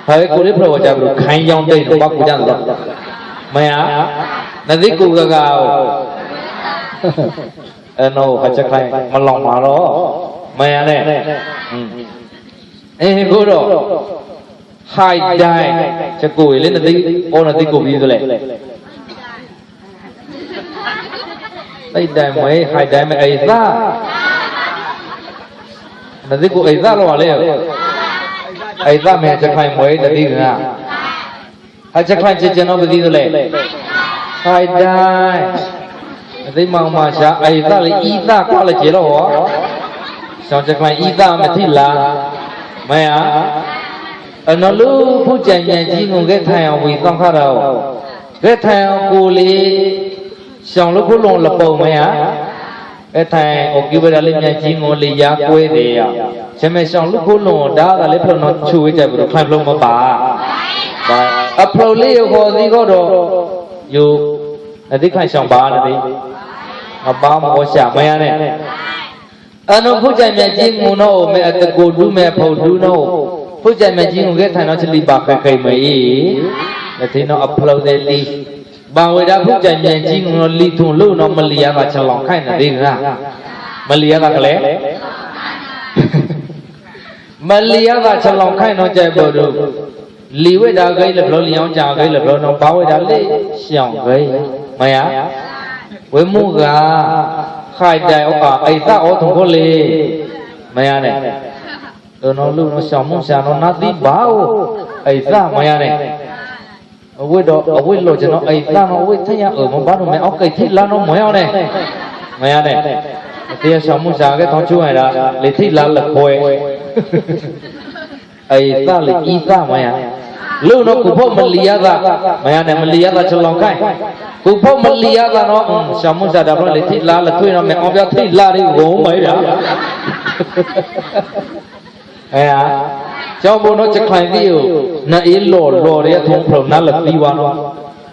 hơi cô lấy pro chạy vào khai dòng đây nó bắt của dân rồi mày nanti ku gagal no kacak lain melong malo mày này cô đó hai đai cho cùi lên nanti cùi đi rồi lẹ đây đai mấy hai đai mấy ấy ra nanti cùi ấy ra rồi lẹ ấy ra mẹ chắc lain mấy nanti ra hai chắc lain chơi nó đi rồi lẹ hai đai đấy mà sao ấy ta là y ta qua là chế rồi sao chắc là y ta mà thì là mày nó lưu phút chạy nhà chỉ ngồi cái thèo vì con khá đầu cái thèo cô li xong lúc phút luôn là bầu mày cái thèo ở kia bây giờ lên nhà chỉ ngồi li giá quê thì xem mày xong lúc phút luôn đó là lấy phần nó chui chạy vào khai luôn mà bà upload li có gì có đồ dù 那得看上班了的，我爸我下没呀呢？anoผู้ใจแม่จริงงูโน่แม่ตะโกดูแม่พอดูโน่ผู้ใจแม่จริงงูแกทานเอาชลีบาใครๆไม่แล้วที่น้องอัพโหลดได้ลีบางเวลาผู้ใจแม่จริงงูลีทุ่งลู่น้องมาเลียมาฉลองไข่น่ะดิฮะมาเลียมาอะไรมาเลียมาฉลองไข่น้องใจบ่ดูลีเวดาไกลแล้วเราเลี้ยงจ่าไกลแล้วเราน้องบ่าวเวดาเล่เสียงไกลไม่อะเวมุกาใครใจเอาป่าไอ้ตาเอาถุงก็เลยไม่อะเนี่ยน้องลูกน้องสาวมุ่งสาวน้องนาดีบ้าวไอ้ตาไม่อะเนี่ยเอาไว้ดอกเอาไว้โหลดจะน้องไอ้ตาน้องไว้ที่ยังมันบ้านน้องไม่เอาไก่ที่ร้านน้องไม่เอาเนี่ยไม่อะเนี่ยเดี๋ยวสาวมุ่งสาวก็ต้องช่วยละเลยที่ร้านละคอยไอ้ตาเลยอีตาไม่อะลูกน้องกูพ่อมันเลี้ยงละไม่อะเนี่ยมันเลี้ยงละฉลองไข่กูพ่อมันเลี้ยงละเนาะสาวมุ่งสาวดับเลยที่ร้านละคุยน้องไม่เอาไปที่ร้านนี่โง่ไหมล่ะไอ้อะเจ้าบุญน้องจะใครที่อยู่น่ะอีหล่อเรียทงพรหมนั่นละตีวานน้อง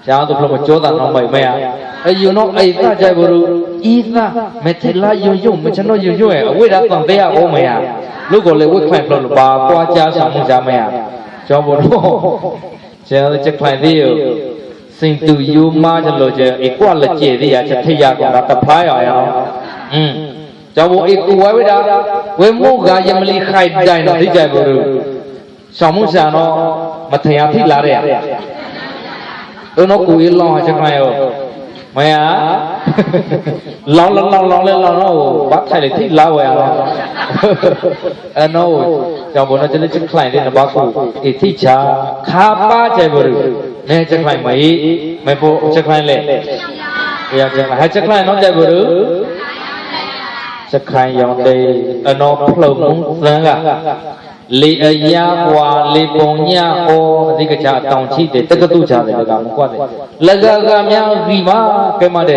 เจ้าตัวพรหมโจดน้องไม่อะไอ้ยูน้องไอ้ตาใจบุรุอีตาไม่ที่ร้านยุ่งไม่ฉันน้องยุ่งเอ้เวลาตั้งแต่โอ้ไม่อะลูกก็เลยวิ่งแข่งพรหมบ้ากว่าจ้าสาวมุ่งสาวไม่อะเจ้าบุญน้องเจ้าจะใครที่อยู่สิ่งตัวยูมาจะโลเจอีกว่าละเจดีอาจจะที่ยากกว่าตะพายอ่ะเจ้าบุญอีกไว้ไว้ดาเวมุกายมลีใครได้นะที่ใจบุรุสาวมุ่งสาวน้องมาเทียบที่ลาเรียน้องกูอีหล่อจะใครอ่ะไม่อะลองวัดไทยเลยที่ลาวอ่ะน้องเจ้าบุญน่าจะเล่นจะใครได้นะบ้ากูอีที่ชาข้าป้าใจบุรุเนี่ยจะใครไม่พอจะใครเลยอยากจะให้จะใครน้องใจบุรุจะใครยองได้น้องพลมุ้งเรื่องอะลีอายากว่าลีปงยาโอที่กระจาตองชีเดตกตุชาเดตกามกว่าเดละกากามยาวีมาเกมาเด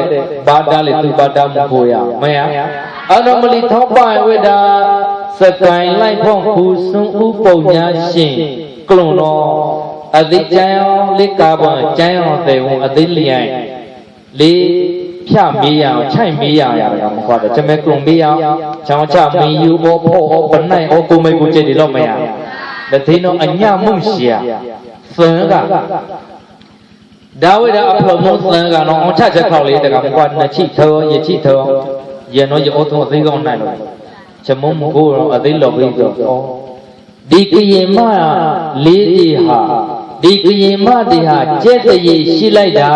บาดาลิตุบาดามโกยาไม่อะอนมลีท้องป่ายเวดาสกายไล่พ่องผู้สุงอุปญาชิกลุ่นนออธิใจลิกาบังใจเตวอธิเลียลีဖြတ်မေးရအောင်ချိုက်မေးရအောင်မဟုတ်တယ်ကျမဲကလုံမေးရချောင်းချမီယူဘောဖို့ပနိုင်အောကိုမိတ်ကိုကြည့်တယ်လို့မရတသိနောအညမှုရှာသံကဒါဝိဒအဖလမုသံကတော့အောင်ချချက်ခေါက်လေးတကမကွာနှစ်ချိထောရချိထောရနောရအောသုံးအသိကောင်းနိုင်လို့ချမုံမကိုတော့အသိလောပြီးတော့ဒီကရင်မလေးဒီဟာဒီကရင်မဒီဟာကျက်တရေရှိလိုက်တာ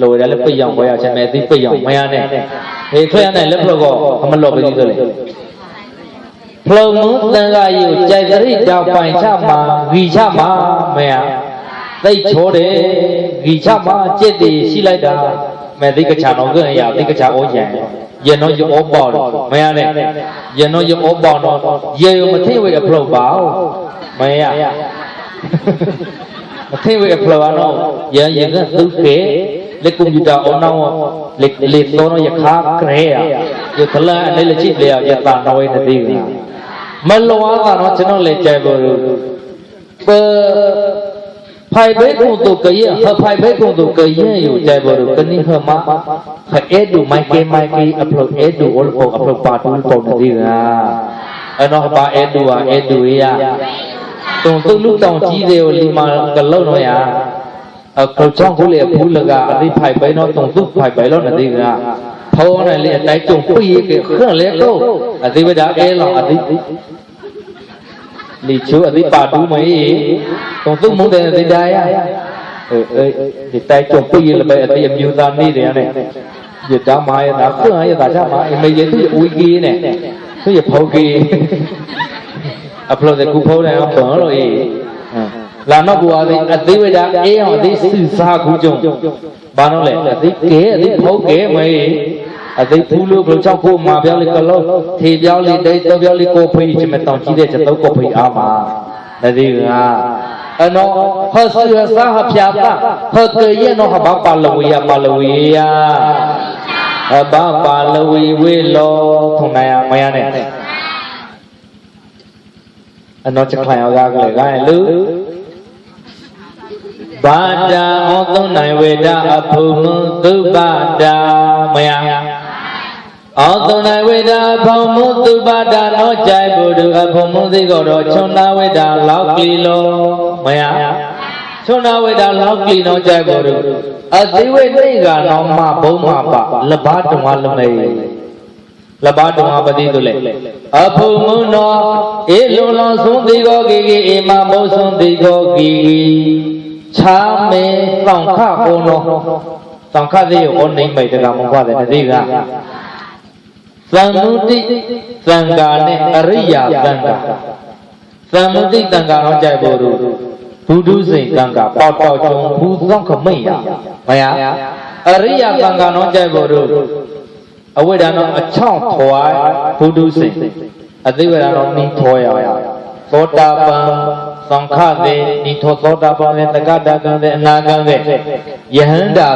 လိုရလည်းပြည့်အောင်ဝယ်ရချင်မယ်သိပြည့်အောင်မရနဲ့ဒီခွဲရနဲ့လက်ဖလို့ကောအမလို့ပြီးဆိုလေဖလုံမသံဃာယုကြိုက်သရိတောင်ပိုင်ချမှာဂီချမှာမရသိချိုးတယ်ဂီချမှာจิตတည်ရှိလိုက်တာမဲ့သိကချာတော့ကရသိကချာဩရံရနောယဩပေါတော့မရနဲ့ရနောယဩပေါတော့ရေယမသိဝေအဖလို့ပါမရမသိဝေအဖလို့တော့ရကသုခေလေကွန်ပျူတာအွန်နောက်လေသောရခါကရဲရခလာလေလချိလေရတာတော်ဝဲတည်မလောကတော့ကျွန်တော်လေကြိုက်ဖို့ပဖိုင်ဘဲကုတုကရဖိုင်ဘဲကုတုကရอยู่ကြိုက်ဖို့ကနိဟမခဲဒူမိုက်ကေအပလောအဲဒူအော်ဖို့အပလောပါတူပုံတည်ကအနော်ပါအဲဒူဟာအဲဒူရတုံတုလူတောင်ကြီးတယ်ကိုလီမာကလုံးတော့ရเขาช่องเขาเลยพูดละกะอธิภัยไปเนาะตรงทุกภัยไปแล้วนะดิกะเพราะนั่นเลยไต่จงปีกเครื่องเล็กก็อธิเวดาเอลอธิลีชูอธิปาดูมั้ยตรงทุกมุงแต่อธิได้อ่ะดิไต่จงปีละไปอธิมิวตานี่เนี่ยยะตามายะเครื่องยะตาชะมาเมยตุอุยกีเนี่ยသူရဖောက်ကြီးအဖလို့တဲ့ခုဖောက်တယ်အောင်ဘုံလို့အေးလာတော့ဘူအားအသေးဝိဒါအေးအောင်အသေးစစ်စားခုကြုံဘာလို့လဲအသေးကဲအသေးဖောက်ကဲမေးအသေးဖူးလို့ဘုံချောက်ဖို့မှာပြောလိကလုံးထေပြောလိတိတ်တော့ပြောလိကိုဖိချင်မတောင်ကြီးတဲ့ချက်တော့ကိုဖိအားမှာတတိကအနောဟောဆွေစားဟဖြာတာဟောတေရဲ့နော်ဟဘာပါလဝေယပါလဝေယဟဘာပါလဝေဝေလောထုံနိုင်မရနဲ့အနောချက်ခိုင်အောင်ကားကလေးကဲလူ ဘာတာဩသုံးနိုင်ဝေဒအဖုံမှုသုဘတာမယဩသုံးနိုင်ဝေဒအဖုံမှုသုဘတာနောကြိုက်ဘုဒ္ဓအဖုံမှုသိကောတော့ချုံနာဝေဒလောက်ကလီလောမယချုံနာဝေဒလောက်ကလီနောကြိုက်ဘုဒ္ဓအသိဝေနေကနောမဘုံမပလဘတုံလမေလဘတုံပတိတုလေအဖုံမှုနောဧလုံလောဆုံးသိကောဂီဂီဧမဘုဆုံးသိကောဂီဂီချာမေတောင်ခဟောနောတောင်ခသေးရောနေမိတ်တကမဟုတ်တဲ့တတိကသံမုတိသံဃာနဲ့အရိယာသံဃာသံမုတိသံဃာတော့ကြိုက်ဖို့ဘုဒ္ဓစိန်သံဃာပေါတောက်ကျုံဘူးသောခမိတ်ရမယအရိယာသံဃာတော့ကြိုက်ဖို့အဝိဒါနောအချောင်းထွားဘုဒ္ဓစိန်အသိဝေဒနောနိထောရသောတာပန်သံဃာတဲ့နိထောသောတာပန်တဲ့တက္ကတာကံတဲ့အနာကံတဲ့ယဟန္တာ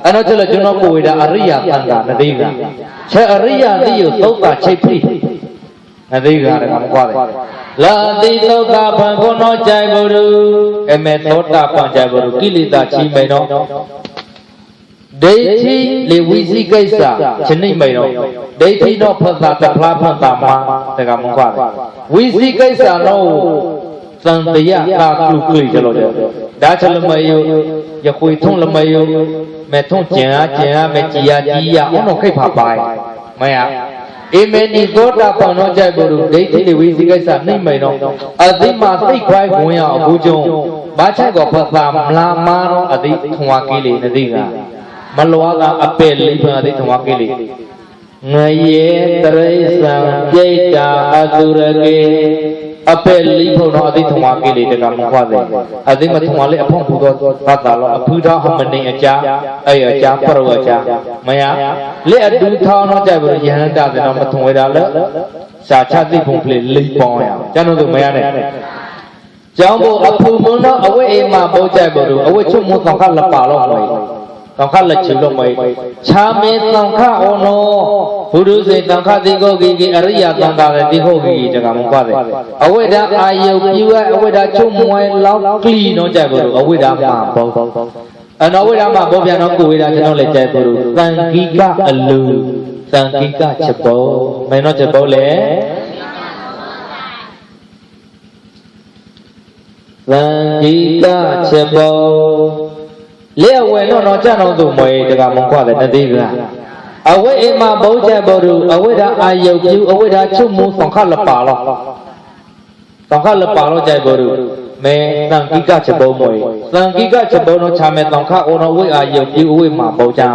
အဲ့တော့ကျွန်တော်ကိုဝေဒအရိယာသံဃာနတိကချက်အရိယာတိယသုတ်တာချိတ်ဖိနတိကရကမကွာတယ်လာတိသုတ်တာဘံခုနောကြိုင်ဘုရုအမေသောတာပန်ကြိုင်ဘုရုကိလေသာချိမိန်တော့ဒိဋ္ဌိလေဝိသိကိစ္စဇနိမိန်တော့ဒိဋ္ဌိတော့ဖတ်တာတဖလားဖတ်တာမှာတကမကွာတယ်ဝိသိကိစ္စတော့သံတယတာကုကိကြလို့ဒါချက်လမယရခွေထုံးလမယမဲထုံးကျင်အားမဲကြည်ရအောင်တော့ခိတ်ဖာပိုင်မယအေမေနီသောတာပန်တော့ကြိုက်ဘုရုဒိဋ္ဌိလေဝိသိကိစ္စနှိမ့်မိန်တော့အသိမှသိခွိုင်းခွင့်ရအခုကျုံဘာချက်ကောဖတ်တာမလားမာတော့အသိထွားကိလေနသိကမလွားကအပယ်လိပ္ပံအသိထွားကိလေငရေတရိစ္ဆာပြိတ္တာအတုရကေအပယ်လိဖို့တော့အသိထွားကိလေတကမခွာတယ်အသိမထွားလေအဖုံပူတော့သတ်တာလောအဖူတော်ဟမနေအကြာအဲ့အကြာပရောအကြာမယလက်အတူထောင်းတော့ကြိုက်ဘုရယဟန္တာတဲ့တော့မထွေတာလဲစာချသိဖုံပလေလိပေါင်းရကျွန်တော်တို့မရနဲ့ကျောင်းဖို့အဖူမွန်းတော့အဝိအိမ်မှာပို့ကြိုက်ဘုရအဝိချုံမွန်းဆောင်ခလက်ပါတော့မွေတောင်ခလက်ချီလို့မွေချာမေတောင်ခဩနောဘုရုစေတောင်ခတိကိုဂီဂီအရိယသံဃာတဲ့တိဟုတ်ဂီဂီတကမဟုတ်ပါတယ်အဝိဒါအာယုပြုဝဲအဝိဒါချုံမွေလောက်ကလီတော့ကြိုက်ဘုရအဝိဒါမှာဘောအနောဝိဒါမှာဘောပြန်တော့ကိုဝိဒါကျွန်တော်လည်းကြိုက်ဘုရသံဂီကအလူသံဂီကချက်ဘောမင်းတော့ချက်ဘောလေသံဂီကချက်ဘောလေဝဲတော့ကြတော့သူမွေတကမခွာတဲ့တတိကအဝိအိမဘုချက်ဘောရုအဝိဒါအာယုပြုအဝိဒါချုံမူသံခလပါလောသံခလပါလောကြိုက်ဘောရုမဲသံဂိကချက်ဘောမွေသံဂိကချက်ဘောတော့ချမဲသံခဩနောဝိအာယုပြုအဝိမဘုချာ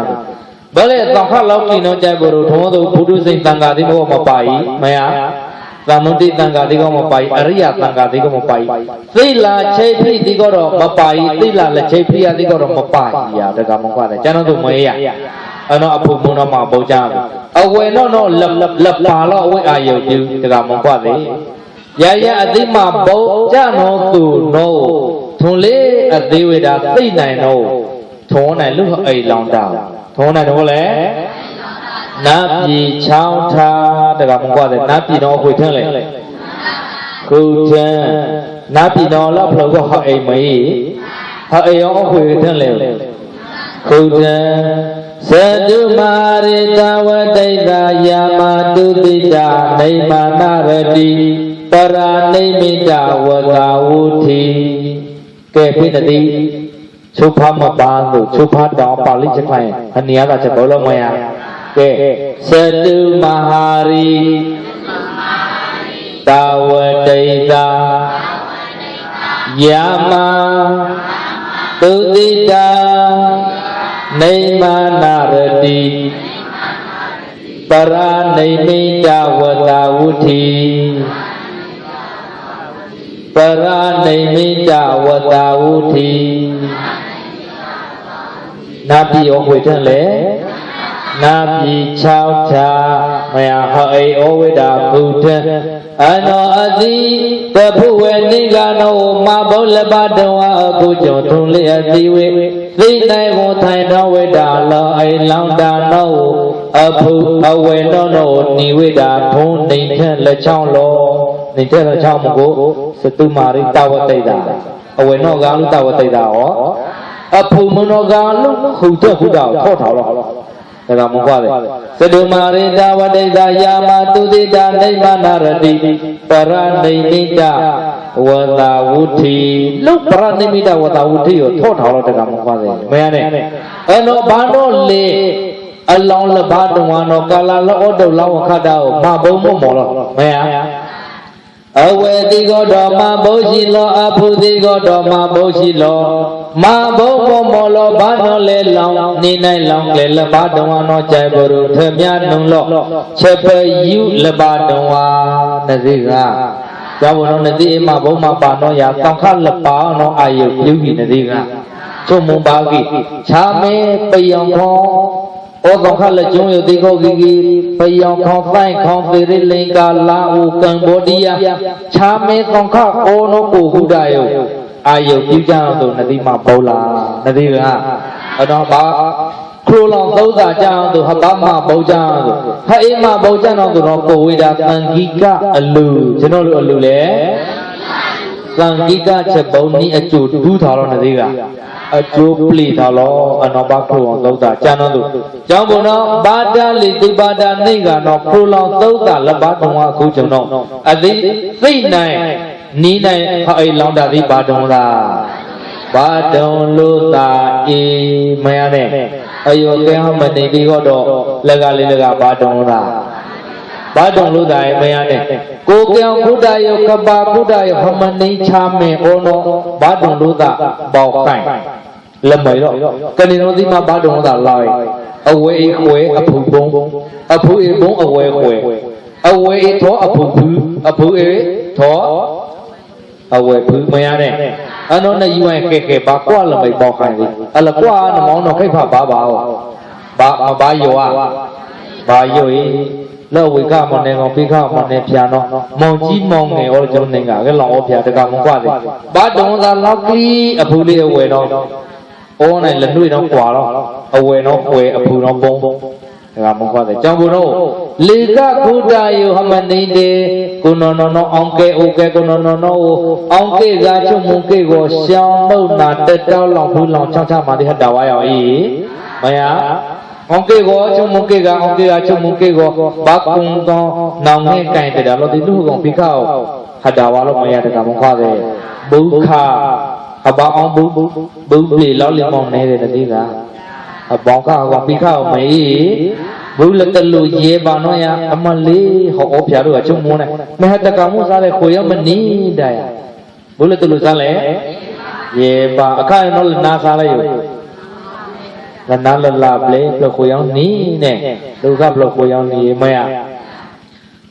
ဘလေသံခလောကိနောကြိုက်ဘောရုထုံးသူဘုဒ္ဓစိတ်သံဃာတိဘောမပါဤမယသမုတိသံဃာတိကောမပါဤအရိယသံဃာတိကောမပါဤသိလာချိဖိတိကောတော့မပါဤသိလာလက်ချိဖိယတိကောတော့မပါဤရတကမကွာတယ်ကျွန်တော်တို့မွေးရအဲ့တော့အဖို့မုံတော့မှာပေါကြအဝယ်တော့လက်ပါတော့အဝိအာယုပြုတကမကွာတယ်ရရအသိမှပေါကြတော့သူနောထုံလေးအသေးဝေတာသိနိုင်တော့ထုံနိုင်လူအိလောင်တာထုံနိုင်တော့လေနာပြီချောင်းထားတကမကွာတယ်နာပြီတော့ခွေထင်းလေခုထင်းနာပြီတော့လောက်ဖလို့ဟောအိမ်မေးဟောအိမ်ရောခွေထင်းလေခုထင်းသတုမာရိတဝတိတယာမတုတိတာနေမာနရတိပရာနိမိတဝသာဝုထိကဲဖိနတိချုပ်ဖမပါလို့ချုပ်ဖတောင်ပါဠိချက်ခိုင်းအနိယတာချက်ဘောလုံးမရကဲသတုမဟာရိတဝတိတာယာမတုတိတာနေမာနရတိပရာနိမိတဝသာဝုထိပရာနိမိတဝသာဝုထိနာပြီဩဝေထလေနာပြီ6ချာမယဟောအိဩဝိဒါဘုဒ္ဓအနောအတိတဖုဝေနိဂာနောမဘောလပတဝအခုကျော်ထုံးလေးအတိဝေသိနိုင်ကိုထိုင်တော်ဝိဒါလောအိလောင်တာနောအဖုအဝေနောနောနိဝိဒါဘုံနေထက်လက်ချောင်းလောနေထက်လက်ချောင်းမကိုသတုမာရိတဝတိတာ အဝေနောကလူတဝတိတာဟောအဖုမနောကလူခုတော့ခုတော့ထောက်ထောက်တော့ဒါကမကွာလေသတုမာရိတာဝတိတာယာမတုတိတာနိဗ္ဗာနရတိပရဏိမိတဝတာဝုထိလုပရဏိမိတဝတာဝုထိကိုထောက်ထောက်တော့ဒါကမကွာလေမရနဲ့အဲ့တော့ဘာတော့လေအလောင်းလဘာတော်ဝါနောကာလာလောတုလောင်းခတ်တာကိုမဘုံမမော်တော့မရအဝေတိကောတော်မဘုရှိလောအဖုတိကောတော်မဘုရှိလောမဘုံမောလောဘာတော်လေလောင်းနေနိုင်လောင်းလေလဘာတော်ဝါနောကြိုင်ဘရုထမြနုံလောချက်ပယူလဘာတော်ဝါနစီကကြောင့်ဘုံနစီအမဘုံမပါနောရာတောင်ခလပါနောအာယုပြုပြီနစီကချုံမွန်ပါကိခြာမေပယောင်ခေါဩကောခလက်ကျုံးရတိခောဂီဂီပယောင်ခေါဖိုင်ခေါပေရိလင်္ကာလာဥကံဘောဓိယခြာမေကောခဩနောကိုဟုဒယောအာယုပြုကြအောင်သူနတိမဘောလာနတိကအတော်ပါခရိုလောင်သုံးစာကြအောင်သူဟပမဘောကြအောင်သူဟအေးမဘောကြအောင်သူတော့ကိုဝိဒါသံဂိကအလူကျွန်တော်တို့အလူလေသံဂိကချက်ပုံနီးအကျိုးဒူးထားတော့နတိကအကျိုးပလီထားလို့အနောဘခရိုအောင်သုံးစာကြတော့သူကျောင်းဘုံတော့ဘာတလီသူဘာတာနေကတော့ခရိုလောင်သုံးစာလက်ပါတုံအခုကျွန်တော်အသိသိနိုင်နီးနိုင်ဟအေးလောင်တာဒီဘာတုံလားဘာတုံလို့သာအေးမရနဲ့အယောကဲဟမနေပြီးတော့လက်ကလေးလက်ကဘာတုံလားဘာတုံလို့သာမရနဲ့ကိုပြောင်ခုတယောကပါခုတယောဟမနေချမေဩနောဘာတုံလို့သာပေါကိုင်လက်မေတော့ကနေတော်ဒီမှာဘာတုံလို့သာလာအဝေးခွေအဖူပုံအဖူအေပုံအဝေးခွေအဝေးထောအဖူဘူးအဖူအေထောအဝေဘူးမရနဲ့အနောနဲ့ယူရင်ကဲဘာကွာလမိတ်ပေါခိုင်းလေအလကွာနမောင်းတော့ခိတ်ဖဘာဘာဘာယောဘာယောလောဝိကမနေကောင်ဖိခမနေဖြာတော့မောင်ကြီးမောင်ငယ်ဩကျွန်နေကကလောဩဖြာတကမကွာလေဘာတုံသာလောက်ကီအဖူလေးအဝေတော့ဩနိုင်လက်နှွေတော့ကွာတော့အဝေတော့ဝေအဖူတော့ပုံဒါကမကွာတယ်ကြောင့်ဘုရောလေကခုတာယောဟမနေတေကုနောနောအောင်ကဲအိုကဲကုနောနောအောင်ကဲကချုံမုန်ကဲကိုရှောင်းမုတ်နာတက်တောက်လောင်ဖူးလောင်ချောင်းချမာတိဟတာဝါရောဤမယအောင်ကဲကိုချုံမုန်ကဲကအောင်ကဲကချုံမုန်ကဲကိုဘာကုံကောနောင်ငဲကင်တဲ့လောတိလူကောင်ဖိခောဟတာဝါလောမယတကမကွာတယ်ဘုခအဘောင်းဘုလေလောက်လင်မောင်နေတဲ့တတိကအဘောင်းခကောင်ဖိခောမေဘုလတလူရေပါနော်ရအမလေးဟောဩဖြာတို့ကချုံမုန်းတယ်မဟတကမှုစားလဲခွေရမနီးတိုင်ဘုလတလူစားလဲရေပါအခါနော်နာစားလဲလနာလလပလေပလခွေရောနီးနဲ့ဒုက္ခပလခွေရောနီးမရ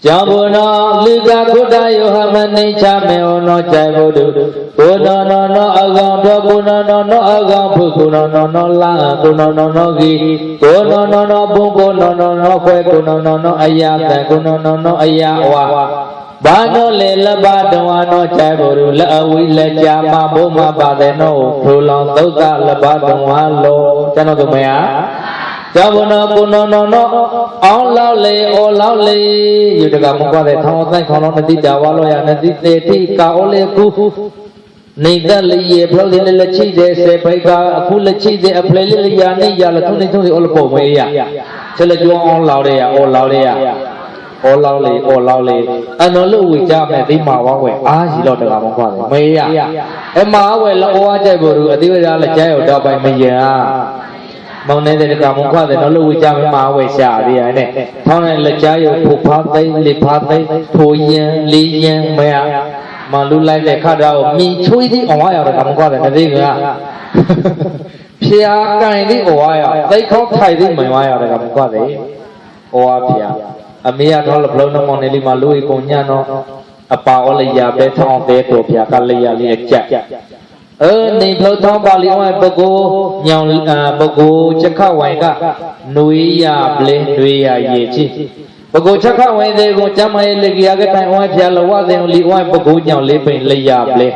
ကြောင့်ဘုနောလိကကုတယောဟမနိချမေဩနောကြိုင်ဘုဒ္ဓဘုနောနောအကောင်တော်ဘုနောနောအကောင်ဖုကုနောနောလာကုနောနောဂီဘုနောနောဘုံကုနောနောခွဲကုနောနောအယတံကုနောနောအယဝါဘာနောလေလဘတဝါနောကြိုင်ဘုဒ္ဓလအဝိလက်ကြမဘုမပါတဲ့နောဖူလောင်သုဒ္ဓလဘတဝါလောကျွန်တော်တို့မရကြောင့်ဘုနောကုနောနောအောင်လောက်လေဩလောက်လေယူတကမကွာတဲ့ထောင်းဆိုင်ခေါင်းတော်နတိတာဝါလောရနတိတေတိကာဩလေကုနေတဲ့လေရဖလို့လေလက်ချိတဲ့စေဖိတ်ကအခုလက်ချိတဲ့အဖလေလေးရာနေရလထုံနေထုံနေဩလပုံမေးရချက်လက်ကျောင်းအောင်လောက်တဲ့ရဩလောက်တဲ့ရဩလောက်လေဩလောက်လေအနော်လို့ဝေကြမယ်ဒီမှာဝါဝဲအားရှိတော့တကမကွာတယ်မေးရအမဝဲလောဝါကြိုက်ဖို့အတိဝရလက်ကျဲရောက်တော့ပိုင်မရမောင်နေတဲ့ကမခွတဲ့နော်လို့ဝေကြမယ်မဝဲရှာသေးရတယ်ထောင်းတဲ့လက်ကျဲရောက်ဖုဖားသိလေဖားသိထိုးရင်လေးရင်မရမလူလိုက်တဲ့ခါတော့မြင်ချွေးသည့်အောင်ဝါရောက်တဲ့ကမခွတဲ့တတိကဖျားကင်သည့်အောင်ဝါရောက်သိခေါက်ထိုက်သည့်မင်ဝါရောက်တဲ့ကမခွတဲ့ဩဝါဖျားအမေရတော့လဘလုံးမောင်နေလေးမှာလူကိုညံ့တော့အပါဩလရပဲထောင်းတဲ့တော်ဖျားကလေးရလေးအကြက်နေဖလို့ထောင်းပါလီဝိုင်ပကိုညောင်ပကိုချက်ခဝိုင်ကနွေရပလင်းနွေရရေချီပကိုချက်ခဝိုင်တဲ့ကိုကျမရဲ့လက်ကြီးရကတိုင်ဝိုင်ဖျားလဝတဲ့လီဝိုင်ပကိုညောင်လေးပိန်လရပလင်း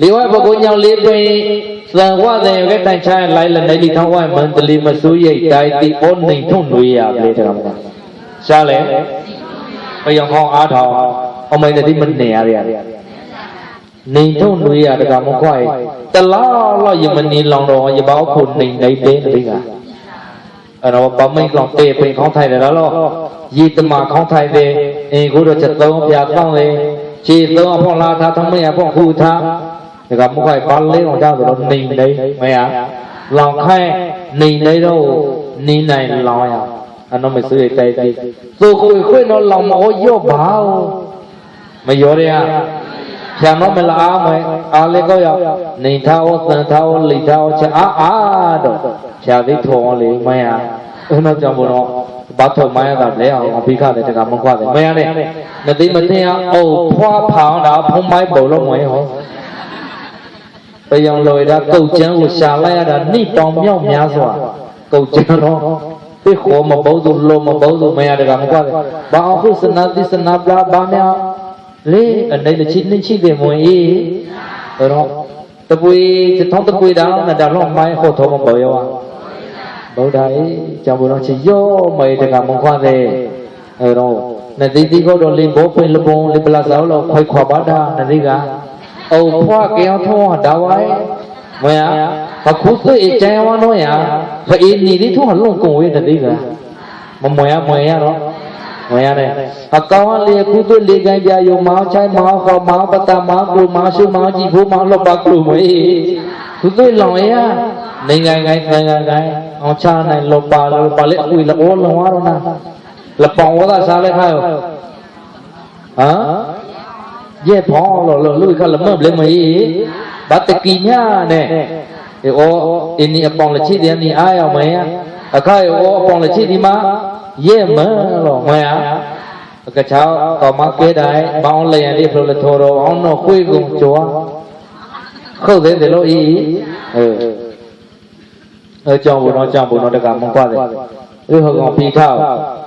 လီဝိုင်ပကိုညောင်လေးပိန်သံဝတဲ့ကတိုင်ချာလိုက်လနေလီထောင်းဝိုင်မန္တလီမစိုးရိတ်တိုင်းတီဩနေထုံနွေရပလင်းတဲ့ကောင်ရှားလေပယောင်ခေါင်းအားထောင်အမိန်တတိမနေရ နေထုံတွေရတကမခွာတလားလောက်ယမနီလောင်တော်ရပောက်ဖို့နေနေတဲ့တိကအဲ့တော့ပမိတ်ကောင်တေပင်ခေါင်းထိုင်တယ်လားရေတမခေါင်းထိုင်တယ်အင်းကိုတော့ချက်သုံးပြကောင်းလေခြေသုံးအဖောင်းလာထားထမင်းအဖောင်းဟူထားတကမခွာပါလေးအောင်ကြဆိုတော့နေနေမရလောင်ခိုင်းနေနေတော့နေနိုင်လောင်ရအဲ့တော့မဆွေးတိုက်သေးသို့ခွေတော့လောင်မဟောရော့ပါမရောရဖြာမမလားမအားလေးကောရောက်နေထားဩသံထားဩလိထားဩချက်အားတော့ဖြာသိထော်လေမရအဲ့တော့ကြောင့်ဘုံတော့ဘာထော်မရတာလဲအောင်အဖိခတဲ့တကမခွာတယ်မရနဲ့မသိမသိအောင်အိုဖွားဖောင်းတာဖုံးမိုက်ပုံလို့မရဟောတရားလွယ်တာကုတ်ချမ်းကိုရှာလိုက်ရတာနှိတောင်မြောက်များစွာကုတ်ချမ်းတော့သိခေါ်မဘောသူလုံးမဘောသူမရတကမခွာတယ်ဘာအခုစနာသစ္စနာပလာဘာများလေအနေနဲ့ချိနှချိတယ်မွေအဲ့တော့တပွေထောင်းတပွေတောင်နဲ့ဒါတော့မိုင်းဟောတော်မပေါ်ရောဗုဒ္ဓရဲ့ကြောင့်ဘုရားချီရောမေတကမခွာတဲ့အဲ့တော့နဲ့တိတိကတော့လင်ဘောပွင့်လပုံလပလာစောလောက်ခွိုက်ခွာပါတာနဲ့ကအိုဖွားကြောင်းထောင်းတာဝိုင်းမရအခုစိတ်အကျဉ်းဝန်းတော့ရဖေးနေလေးထောင်းလုံးကုန်ဝေးတဲ့ကမမွေရတော့ဝင်ရတယ်အကောင်လေးကုသလေးကိုင်းပြယုံမောင်းချိုင်းမောင်းခေါမောင်းပတမောင်းကိုမောင်းရှုမောင်းကြည့်ဖို့မောင်းလောပါကလူမွေကုသလောင်ရနေငိုင်းအောင်ချနိုင်လောပါလေအကွေလောလောရတော့နာလပောင်ဝါစားလိုက်ခါရောဟမ်ရဲ့ဖောင်းလောလူခါလမဘလေမီဘတ်တကီညာနဲ့ဒီအောအင်းဒီအပေါင်လက်ချိတဲ့นี่အားရောက်မယ်အခါရောအပေါင်လက်ချိဒီမှာရဲ့မလို့ငွေရကချောင်းတော်မကဲတိုင်းဘောင်းလျံလေးဖလို့ထော်တော်အောင်တော့ခွေးကုန်ကြွားခုတ်သေးတယ်လို့ဤကြောင့်ဘုံတော့တကမကွာတယ်ဒီဟောကောင်ပြီးထောက်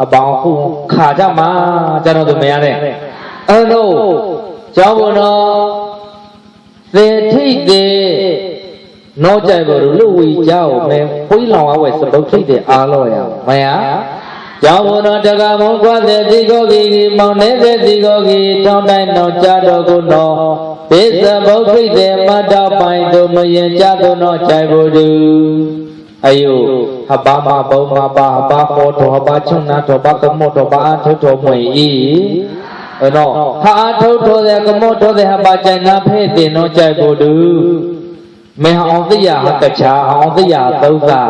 အပေါင်းခုခါကြမှာကျွန်တော်တို့မရတဲ့အဲ့တော့ကြောင့်ဘုံတော့သေထိတဲ့နောက်ကြိုက်ပေါ်လူဝီကြောက်မယ်ခွေးလောင်ဝဲစပုတ်ထိတဲ့အားလို့ရမရကြောင့်ဘုံတော်တကမကွာတဲ့ဒီကိုကြီးမောင်နေတဲ့ဒီကိုကြီးထောင်းတိုင်းတော့ကြတော့ကိုတော့ဘေးစပုတ်ထိတဲ့မတ်တော့ပိုင်တို့မရင်ကြတော့တော့ကြိုက်ဖို့သူအယုဟဘာမဘုံမပါဟဘာခေါ်တော်ဟဘာချုံနာတော်ဘာကမောတော်ဘာအထုတော်မွေဤအဲ့တော့ဟာအထုတော်တဲ့ကမောတော်တဲ့ဟဘာကြိုင်နာဖဲ့တင်တော့ကြိုက်ဖို့သူမေဟောင်သိရဟကချာဟောင်သိရသုံးသာ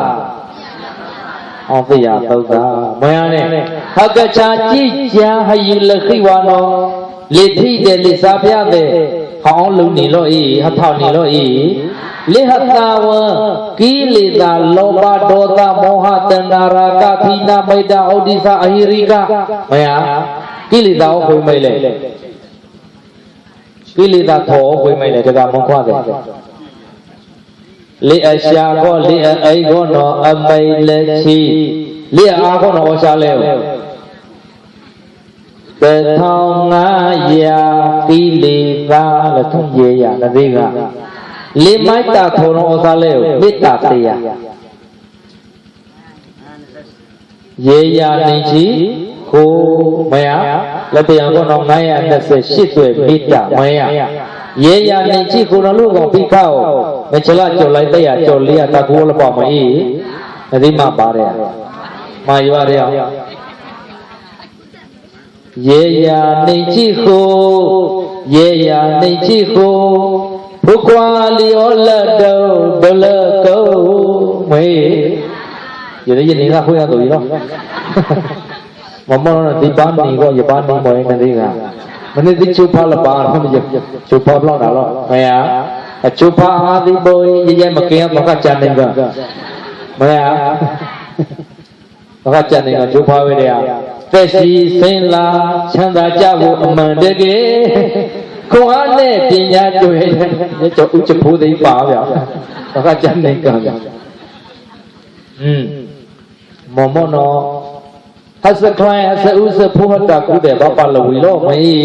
အောင်သိရသုံးသာမရနဲ့ဟကချာကြည်ကြဟယီလခိဝါနောလေထိတဲ့လေစားပြတဲ့ဟောင်းလုံးနေလို့ဤဟထောက်နေလို့ဤလေဟတာဝံကိလေသာလောဘဒေါသမောဟတဏ္ဍာရာကသီနာမိတ်တာဩဒိသအဟိရိကမရကိလေသာကိုခွေမိတ်လေကိလေသာခေါ်ခွေမိတ်လေတကမခွာတယ်လေအရှာကောလေအိကောနောအမိတ်လက်ချီလေအားကောနောရှာလဲ1500ကိလေသာလို့ထုံးရရတဲ့ကလေမိုက်တာခေါ်နောရှာလဲမေတ္တာတရားရေရနေချီကိုမရလက်တရားကောနော928ဆွဲမေတ္တာမရရေရနေချီကိုနောလူကောင်ဖိခောက်မချလာကြော်လိုက်တဲ့ရကြော်လေးရတကူလပေါ့မအေးဒီမှာပါတယ်မာရွာတဲ့ရေရာနေချီကိုရေရာနေချီကိုဘုကွာလျောလက်တော့ဘလကောမေးရနေကခွေးရတော့ရောမမောဒီပန်းနေကိုရပန်းနေမောင်းနေကမနေ့ကချိုးဖားလပါတော့မရချိုးဖားလောက်တာတော့မရအချိုးဖားအားဒီပေါ်ရဲမကင်းမကချန်နေကမရမကချန်နေကချိုးဖားဝဲတဲ့သက်ရှိစင်လာချမ်းသာကြဖို့အမှန်တကယ်ခွန်အားနဲ့ပညာတွေ့တဲ့ကျော်ဥချဖို့သိပါဗျာမကချန်နေကဗျာမောမောနောဟစခလိုင်းဟစဥစဖုဟတာကုတဲ့ဘာပါလဝီလို့မေး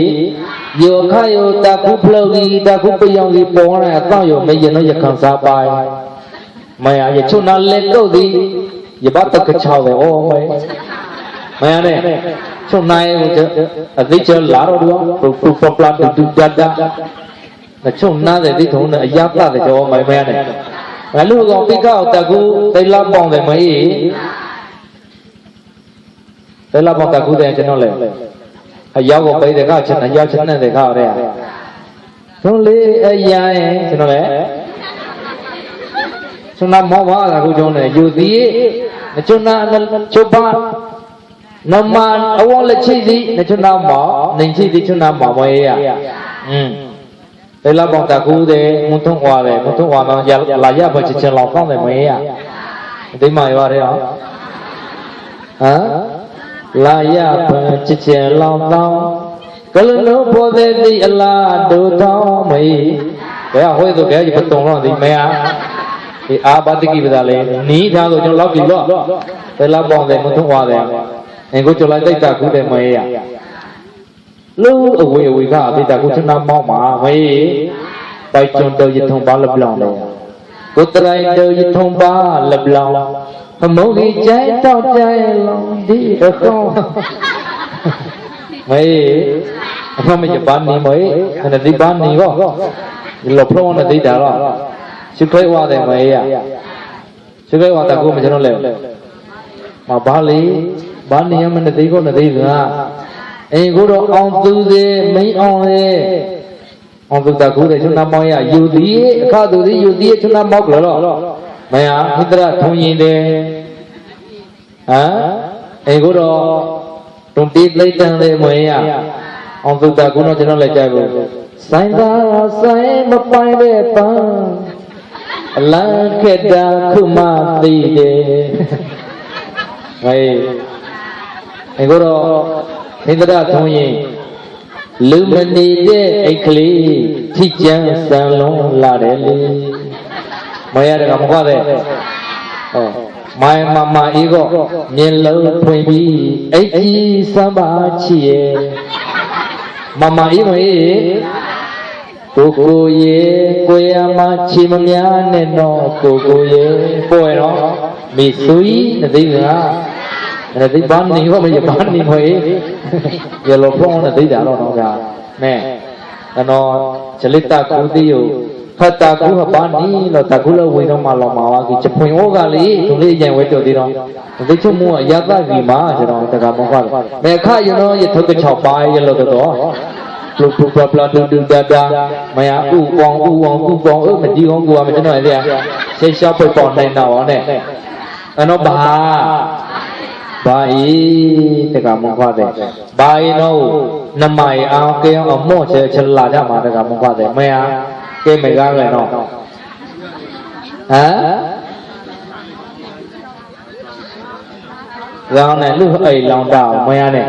ယောခယောတခုဖလောဂီတခုပယောင်ကြီးပေါ်လာအတော့ယောမေယနောယခံစားပိုင်မယာယချုနာလက်တော့ဒီယဘတကချောပဲဩမေမယာနဲ့ချုနိုင်အသိချလာတော့ဒီပုပ္ပလာတူတတ်တာ那从哪的地头呢？压大的叫买卖呢？那如果比较大股在拉帮的买，在拉帮大股的怎么来？还要个背的靠钱呢？要钱的靠的呀？从里哎呀，怎么来？从那毛娃大股中呢？有的，那从那就把。那么，我来吃的，那就那毛，你吃的就那毛么呀？在拉帮大姑的，木桶花的，木桶花呢，也来也不是吃老方的么呀？对吗？有的啊？啊？来也不是吃老方，可能老婆的的拉都汤没，不要回头给就不懂了的没啊？你阿爸的给不得嘞，你听到就老几了，在拉帮的木桶花的。anh có cho lại đây ta cũng để mày à lâu ở quê cả thì ta cũng cho nam máu mà mày bay chôn đầu dịch thông ba lập lòng này cô trai đầu dịch thông ba lập lòng mỗi khi trái tao trái lòng đi được không mày không mày chụp bán đi mấy là đi bán đi có lộc lon là đi đã rồi chứ khơi qua để mày à chứ khơi qua ta cũng mày cho nó lèo mà ba lý bán đi em mình thấy có là thấy nữa anh có đó ông tư thế mấy ông thế ông tư ta cũng để chúng ta nói à yêu tí khác tư thế yêu tí chúng ta móc rồi đó mày à hiện tại thông nhiên thế à anh có đó trong tiết lấy chân đây mày à ông tư ta cũng nói cho nó lại chạy rồi sai ra sai mà phải để bằng là cái đã không mà gì thế mày anh có đó hiện tại thông nhiên lưu mình đi để anh kli chỉ chẳng sang long là để li mày ở đây làm quoi đấy mày mà ý có nhìn lâu thôi bi ấy chỉ sao ba chia mà ý mày cô ye quê mà chỉ mà nhá nên nó cô ye quê nó bị suy là gì nữa là tí bán đi có bây giờ bán đi mấy giờ lột phong là tí đã rồi nó cả nè là nó chỉ lấy ta cú tiêu khai ta cú hợp bán đi là ta cú lâu quỳ nó mà lò màu cái chụp hình ô gà lý chúng đi dành với chỗ đi đó tí chung mua giá ta gì mà cho nó ta cảm ơn quan nè khai cho nó giờ thôi cái chọc bài giờ lột đó lột lột là đường đa mày à u quang ước mình đi con cua mình nói gì à xe shop phải còn này nào nè nó bà bài tất cả mọi cái bài nó nằm mày ao kia ở mỏ chơi là ra mà tất cả mọi cái mày à cái mày ra lại nó hả ra này lúc ấy lòng đảo mày à này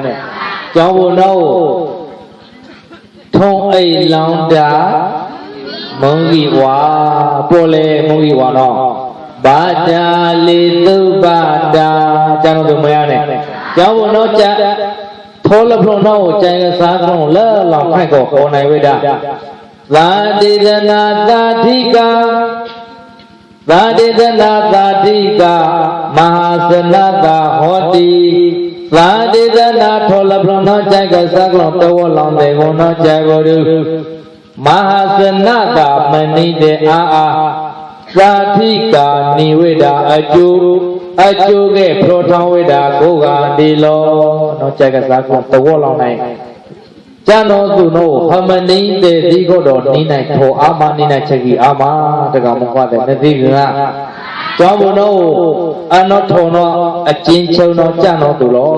cháu buồn đâu thông ấy lòng đá mong gì quá bồ lê mong gì quá nó ba cha li tu ba cha cha nó được mày này cháu nó cha thôi lập luôn đâu chạy cái sáng không lỡ lòng khai cổ này với đà và đi ra na ta thi ca và đi ra na ta thi ca mahasana ta hoti và đi ra na thôi lập luôn nó chạy cái sáng lòng đâu lòng để vô nó chạy vô được mahasana ta mình đi để sa thi ca ni veda achu cái pro thao veda cố gắng đi lo nó chạy cái sao cũng tàu lòng này cha nó tụi nó hâm ní để đi có đồ ní này thổ ama ní này chạy gì ama tất cả mọi cái này đi nữa cho bố nó thổ nó chín châu nó cha nó tụi nó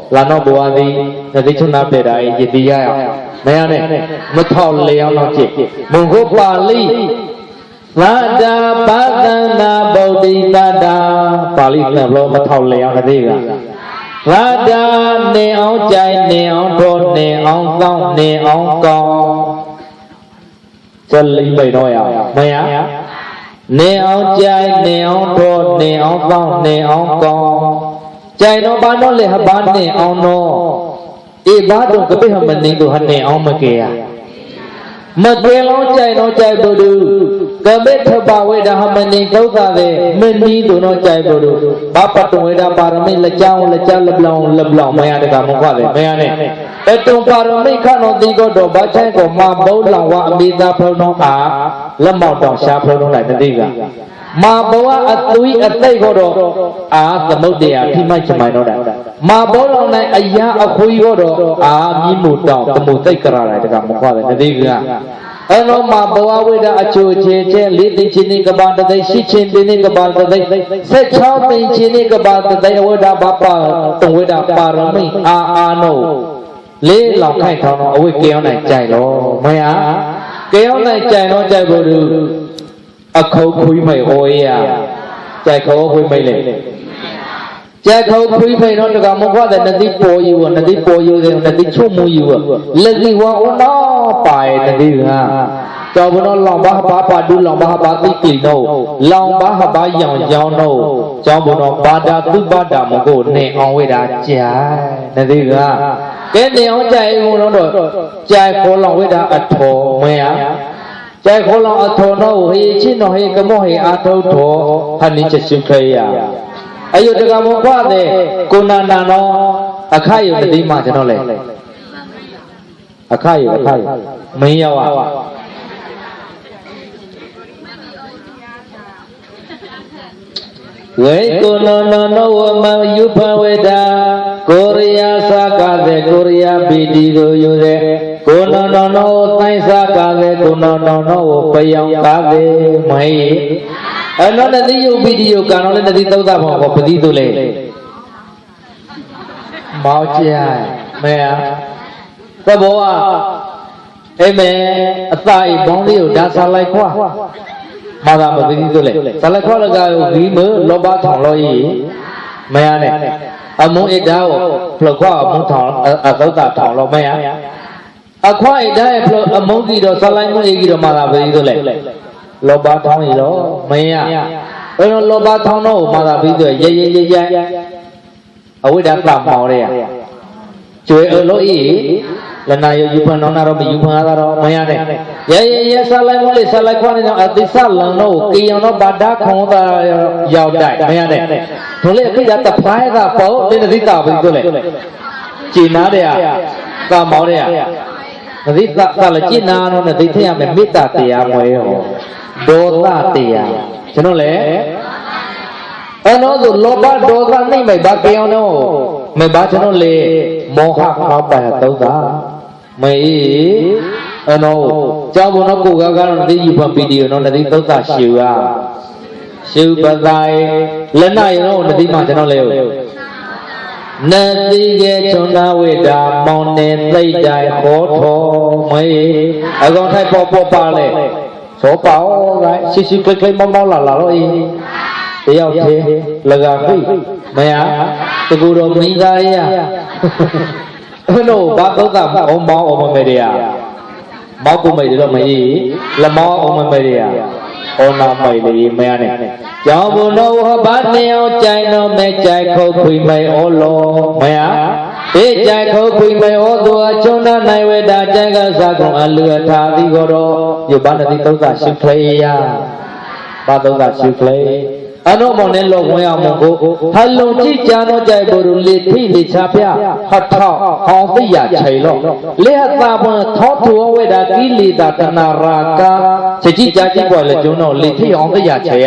là nó bùa đi là đi chúng ta về đây gì đi à này này nó thao leo nó chỉ mông gốc Bali Vada Padana Bodhidada Pali là lo mà thầu lẹo là gì cả Vada nè áo chay nè áo trôn nè áo cong nè áo con chân lý bày nói à mày á nè áo chay nè áo trôn nè áo cong nè áo con chay nó bán nó lệ bán nè áo nó y bán trong cái biết hầm mình đi tụ hành nè áo mà kìa mà kêu nó chạy bồ đủ cái biết thơ bà quê đã hàm mình câu ta về mình đi tụi nó chạy bồ đủ bà bắt tụi đã bà râm mình là cháu lập lòng mày ăn được cả một quả về mày ăn này cái tụi bà râm mình khá nó đi có đồ bà chạy của mà bố lòng hoa mi ta phâu nó lâm màu đỏ xa phâu nó lại nó đi cả mà bố túi tay có đồ tầm mốc địa thì mai cho mày nó đã mà bố lòng này khui có đồ mi mù đỏ tầm mù tay cả lại được cả một quả về nó đi cả nó mà bố quê đã chú chế lý tình chi ní các bạn đây xí trên tình ní các bạn đây sẽ cháu tình chi ní các bạn đây quê đã bà tổng quê đã bà râm mình nô lấy lòng khai thảo nó quê kéo này chạy lo mày kéo này chạy bồ được khâu khui mày ôi chạy khâu khui mày lên chạy khâu khui mày nó được cả một quả để nó đi bò yêu rồi nó đi chung mua yêu là gì quá nó phải nó đi cho bữa nó lòng ba đu lòng ba tí nâu lòng ba dòng nâu cho bữa nó ba đà một cổ nè ông ấy đã chạy nó đi cái này ông chạy nó rồi chạy khổ lòng ấy đã thổ mày chạy khổ lòng thổ nó hay chín nó hay cái mô hay thâu thổ hành lý chất xuyên khơi ai yêu được một quả để cô na nó khai yêu đi mà cho nó lên khai mấy nhau vậy cô nó mà yêu phá về ta Korea sa cả thế Korea bị đi rồi yêu thế cô nó tay sa cả thế cô nó phải ông cả thế mấy nó là đi yêu video cả nó là đi đâu ta mà có đi tu lệ mau chạy mẹ ta bố em mẹ tại bóng liều đã xa lại qua mà làm một cái gì tôi lại sao lại khoa là cái gì mới lo ba thằng lo gì mày này muốn ít đâu rồi khoa muốn thằng câu ta thằng lo mày khoa ít đấy rồi muốn gì đó sao lại muốn gì đó mà làm cái gì tôi lại lo ba thằng gì đó mày rồi nó lo ba thằng nó mà làm cái gì vậy ở đây đã làm màu đâyជួយអើលុយលណាយយុផណណារមយុផណារមយ៉ានេះយាសាឡៃមកលេសាឡៃខ្វានេះអតិសាឡងនោះគីយ៉ងនោះបាដាខងតាយោដែរមយ៉ានេះទូលេគីយ៉ាតផ្សាយថាបោទេនទីតាវិញទូលេជីណាដែរកាមកដែរនទីតាលជីណានោះនទីធាមេមេត្តាတရားមួយဒေါသတရားကျွန်တော်လေnó rồi lo ba đồ ra này mày ba kêu nó mày ba cho nó lệ mò hạt khao bài tấu ra mày nó cho bố nó cố gắng đi YouTube video nó là đi tấu ra siêu bà dài lần này nó là đi mà cho nó lều nên đi ghé cho nó về đà mong nên lấy dài khó thô mày ở con thay bỏ bà lệ số bảo lại xí click mau là rồi yêu thế là gà phi mày từ cô đồ mình ra nó ba câu cảm ôm máu mày đi máu của mày được mày gì là máu ôm mày đi ôm nào mày đi mày này cho bố nâu bát neo chạy nó mẹ chạy khâu quỳ mày ô lô mày để chạy khâu quỳ mày ô tua trong đó này về đã chạy cả sa cùng ăn lừa thà đi gò đó giờ bán đi tấu giả siêu play ba tấu giả siêu play nó mong nên lộc mới ăn mong cô hắn lộc chỉ cha nó chạy bờ ruộng lê thi lê cha pia hạt thọ họ tới giả chạy lo lê hạt ta mà thọ thua về đã kí lê đã tận ra ca chỉ cha chỉ gọi là chỗ nào lê thi họ tới giả chạy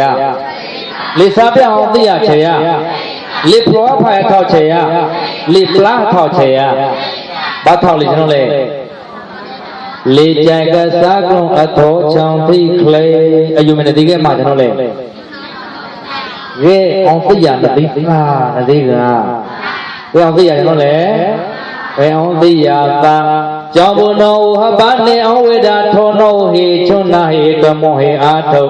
lê cha pia họ tới giả chạy lê ploa phải thọ chạy lê pla thọ chạy ba thọ lê nó lê chạy cái xác nó ở thọ trong thi clay ai dùng mình đi cái mà cho nó lê ghê ông tới giờ là đi cái ông tới giờ nó lẽ cái ông tới giờ ta cho bữa nâu ha bán nè ông về đã thô nâu hi cho na hi cái mồ hi thâu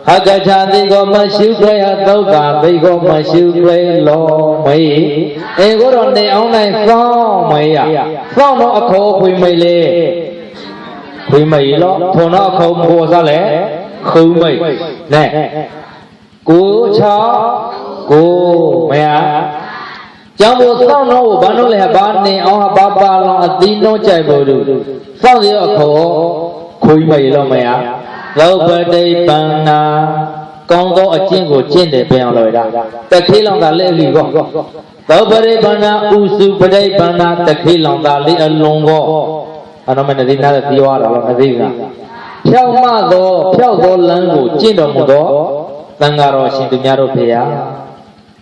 ha cái cha đi có mà siêu play ha tàu cả đi có mà siêu play lo mày em có đòn nè ông này sao mày sao nó khô quỳ mày lê quỳ mày lo thô nó khô mua ra lẽ khư mày nè cô cháu cô mẹ cháu một sau nó bán nó là bán này ông bà lòng tí nó chạy bờ được sau thì ở khổ khối mày lo mày á lâu bờ đây bằng na con có ở trên của trên để bèo lời đã ta khi lòng ta lệ gì go lâu bờ đây bằng na u su bờ đây bằng na ta khi lòng ta lệ long go nó mình đi na là tiêu đó là gì cả theo mà đó theo đó lần của trên đó một đó tăng ngaro xin tụi nhà rồi phải à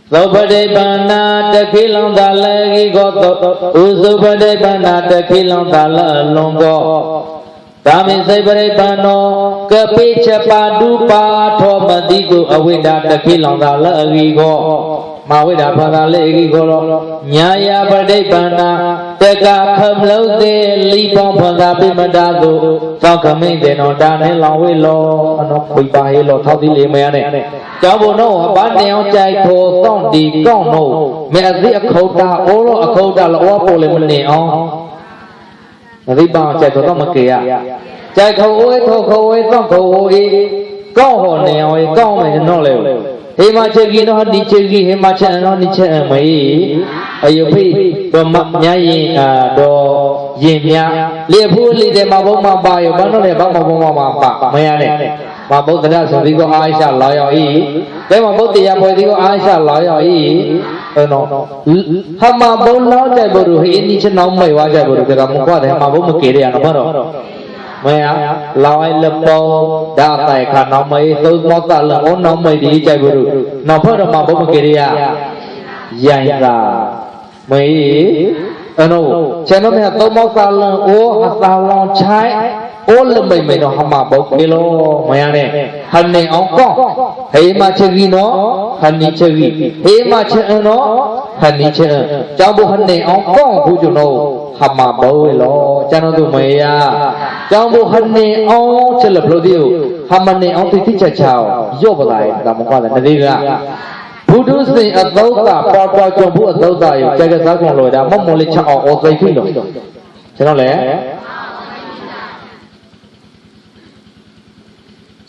lâu bờ đây bằng na ta khi lòng ta lệ gì go u su bờ đây bằng na ta khi lòng ta lệ long go Kami seberi pano kepi cepat dupa tho mati ku awida tekilang dala agigo mawida pada legigo lo nyaya berdei pana teka khamlau te lipong pada pimada tu sau kami deno dane lawi lo ano kui bahi lo thau di le me ne cháu bộ nó bán neo chạy thô xong đi con nô mẹ gì khâu ta ô lo khâu ta lo ô le mình neo đi bao chạy thô xong mà kìa chạy khâu ơi xong khâu ơi con hồ neo ơi con mày nó lều thế mà chơi gì nó đi chơi gì thế mà chơi nó đi chơi mấy ở yêu phi đồ mặc nhá gì đồ gì nhá liệp phu liệp để mà bố mà bà yêu bán nó để bắt mà bố mà bà mấy anh này mà bố thật ra xử lý có ai xả lại ở ý cái mà bố tiền bố thì có ai xả lại ở ý nó hàm mà bố nó chạy bố được hiện đi trên nó mày qua chạy bố được cái một qua thế mà bố mà kể đấy nó bắt rồi mày à lại lập bố đã tại khả nó mày tôi mót ta là ôn nó mày đi chạy bố được nó bắt rồi mà bố mà kể đấy à dài ra mày nó cho nó mày tôi mót ta là ô hạt ta lòng trái ô là mày nó hàm mà bố kêu lo mày à này hành này ông con thế mà chơi gì nó hành này chơi gì thế mà chơi nó hành này chơi cháu bố hành này ông con của chúng nó hàm mà bố lo cho nó tụi mày à cháu bố hành này ông chơi lập lô điều hàm mà này ông thì thích chào chào vô vào lại làm một quan là nó đi ra bố đứa gì ở đâu ta bao trong bố ở đâu ta chơi cái giá con lồi đã mong muốn lên chào ở dây khi rồi cho nó lẽ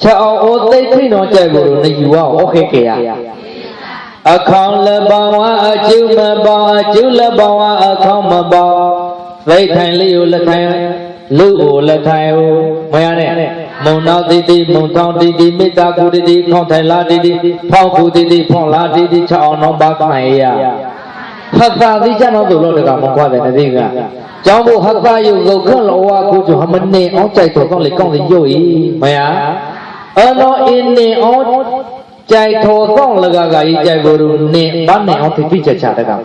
chào ô tây khi nó chạy bộ này dù à ok kìa ở không là bao ở chiếu là bao ở không mà bao lấy thành liu là thành lưu là thành mấy anh này mông nào đi mông thong đi mấy ta cụ đi phong thành la đi phong cụ đi phong la đi chào nó ba này à hạt ta đi cho nó tụi nó được cả một qua này đi cả cháu bộ hạt ta yêu cầu khăn lộ qua cụ chủ hàm mình nè ông chạy thổi con lấy con thì vô ý mày à nó in nè ông chạy thổi con là gà gà chạy vừa nè bán nè ông thì biết chạy chạy được cả